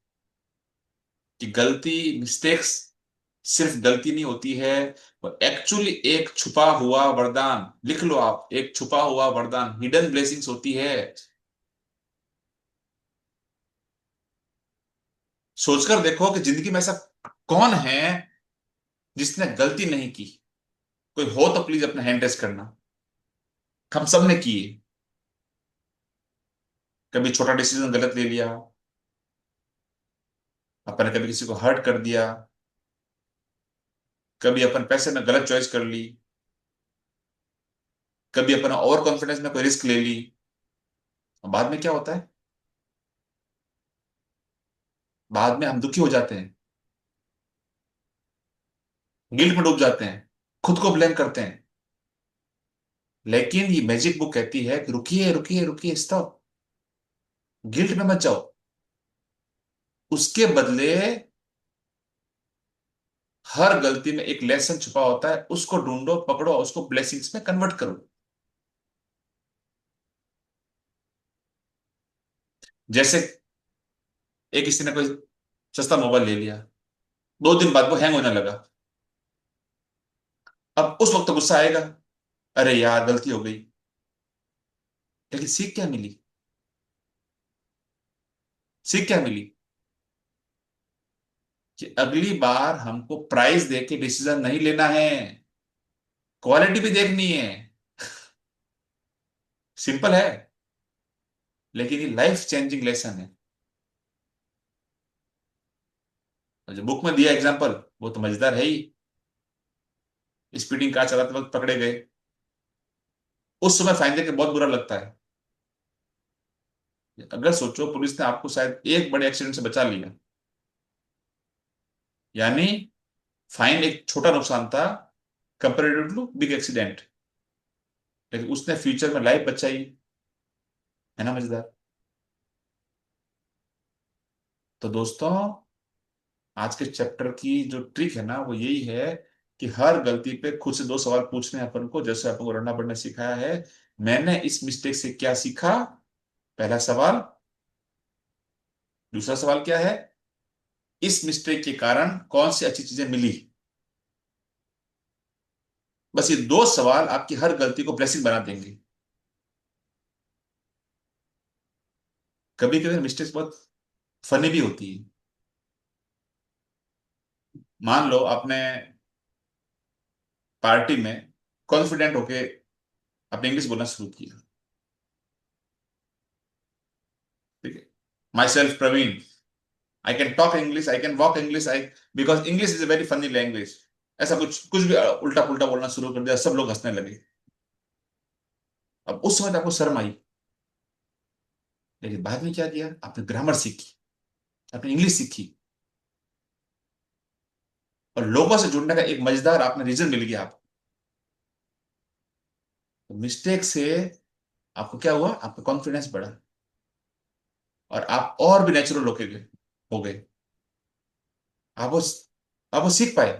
कि गलती, मिस्टेक्स सिर्फ गलती नहीं होती है, वो एक्चुअली एक छुपा हुआ वरदान, लिख लो आप, एक छुपा हुआ वरदान, हिडन ब्लेसिंग्स होती है। सोचकर देखो कि जिंदगी में ऐसा कौन है जिसने गलती नहीं की। कोई हो तो प्लीज अपना हैंड रेस करना। हम सब ने की है। कभी छोटा डिसीजन गलत ले लिया, अपन ने कभी किसी को हर्ट कर दिया, कभी अपन पैसे में गलत चॉइस कर ली, कभी अपन ओवर कॉन्फिडेंस में कोई रिस्क ले ली। और बाद में क्या होता है? बाद में हम दुखी हो जाते हैं, गिल्ट में डूब जाते हैं, खुद को ब्लेम करते हैं। लेकिन ये मैजिक बुक कहती है कि रुकिए रुकिए रुकिए, स्टॉप, गिल्ट में मत जाओ। उसके बदले हर गलती में एक लेसन छुपा होता है, उसको ढूंढो, पकड़ो, उसको ब्लेसिंग्स में कन्वर्ट करो। जैसे एक किसी ने कोई सस्ता मोबाइल ले लिया, 2 दिन बाद वो हैंग होने लगा। अब उस वक्त तो गुस्सा आएगा, अरे यार गलती हो गई। लेकिन सीख क्या मिली? सीख क्या मिली? कि अगली बार हमको प्राइस दे के डिसीजन नहीं लेना है, क्वालिटी भी देखनी है। सिंपल है, लेकिन ये लाइफ चेंजिंग लेसन है। और जो बुक में दिया एग्जांपल, वो तो मजेदार है ही। स्पीडिंग कार चलाते वक्त पकड़े गए, उस समय फाइन दे के बहुत बुरा लगता है। अगर सोचो पुलिस ने आपको शायद एक बड़े एक्सीडेंट से बचा लिया, यानी फाइन एक छोटा नुकसान था कंपेरेटिव टू बिग एक्सीडेंट, लेकिन उसने फ्यूचर में लाइफ बचाई। है ना मजेदार? तो दोस्तों, आज के चैप्टर की जो ट्रिक है ना वो यही है कि हर गलती पे खुद से 2 सवाल पूछने हैं अपन को, जैसे अपन को रन्ना बढ़ना सिखाया है। मैंने इस मिस्टेक से क्या सीखा, पहला सवाल। दूसरा सवाल क्या है, इस मिस्टेक के कारण कौन सी अच्छी चीजें मिली। बस ये 2 सवाल आपकी हर गलती को ब्लेसिंग बना देंगे। कभी कभी मिस्टेक्स बहुत फनी भी होती है। मान लो आपने पार्टी में कॉन्फिडेंट होके अपने इंग्लिश बोलना शुरू किया, ठीक है, myself Praveen, I can talk English, I can walk English, I because English is a very funny language. ऐसा कुछ कुछ भी उल्टा पुल्टा बोलना शुरू कर दिया, सब लोग हंसने लगे। अब उस समय तो आपको शर्म आई, लेकिन बाद में क्या किया, आपने ग्रामर सीखी, आपने इंग्लिश सीखी, और लोगों से जुड़ने का एक मजेदार आपने रीजन मिल गया आपको। तो मिस्टेक से आपको क्या हुआ, आपका कॉन्फिडेंस बढ़ा, और आप और भी नेचुरल होके गए, हो गए। आप वो आप वो सीख पाए।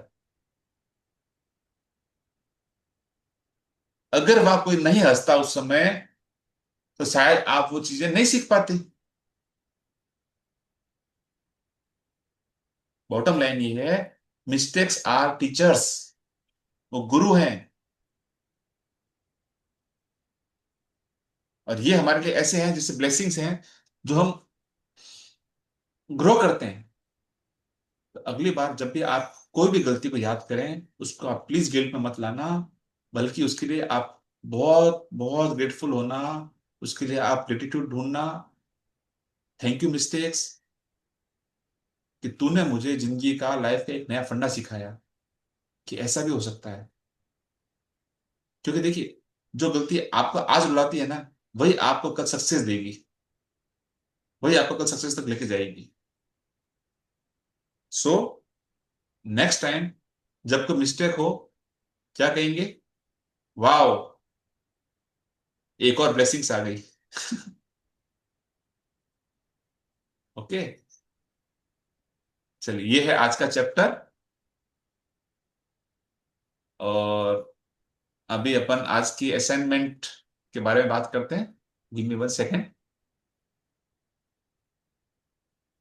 अगर वह कोई नहीं हंसता उस समय, तो शायद आप वो चीजें नहीं सीख पाते। बॉटम लाइन ये है, मिस्टेक्स आर टीचर्स, वो गुरु हैं। और ये हमारे लिए ऐसे हैं जैसे ब्लेसिंग्स हैं, जो हम ग्रो करते हैं। तो अगली बार जब भी आप कोई भी गलती को याद करें, उसको आप प्लीज गिल्ट में मत लाना। बल्कि उसके लिए आप बहुत बहुत ग्रेटफुल होना, उसके लिए आप ग्रेटिट्यूड ढूंढना। थैंक यू मिस्टेक्स, कि तूने मुझे जिंदगी का, लाइफ का एक नया फंडा सिखाया कि ऐसा भी हो सकता है। क्योंकि देखिए, जो गलती आपको आज रुलाती है ना, वही आपको कल सक्सेस देगी, वही आपको कल सक्सेस तक लेके जाएगी। सो नेक्स्ट टाइम जब कोई मिस्टेक हो, क्या कहेंगे? वाओ, एक और ब्लेसिंग्स आ गई। ओके, चलिए ये है आज का चैप्टर। और अभी अपन आज की असाइनमेंट के बारे में बात करते हैं। Give me 1 second.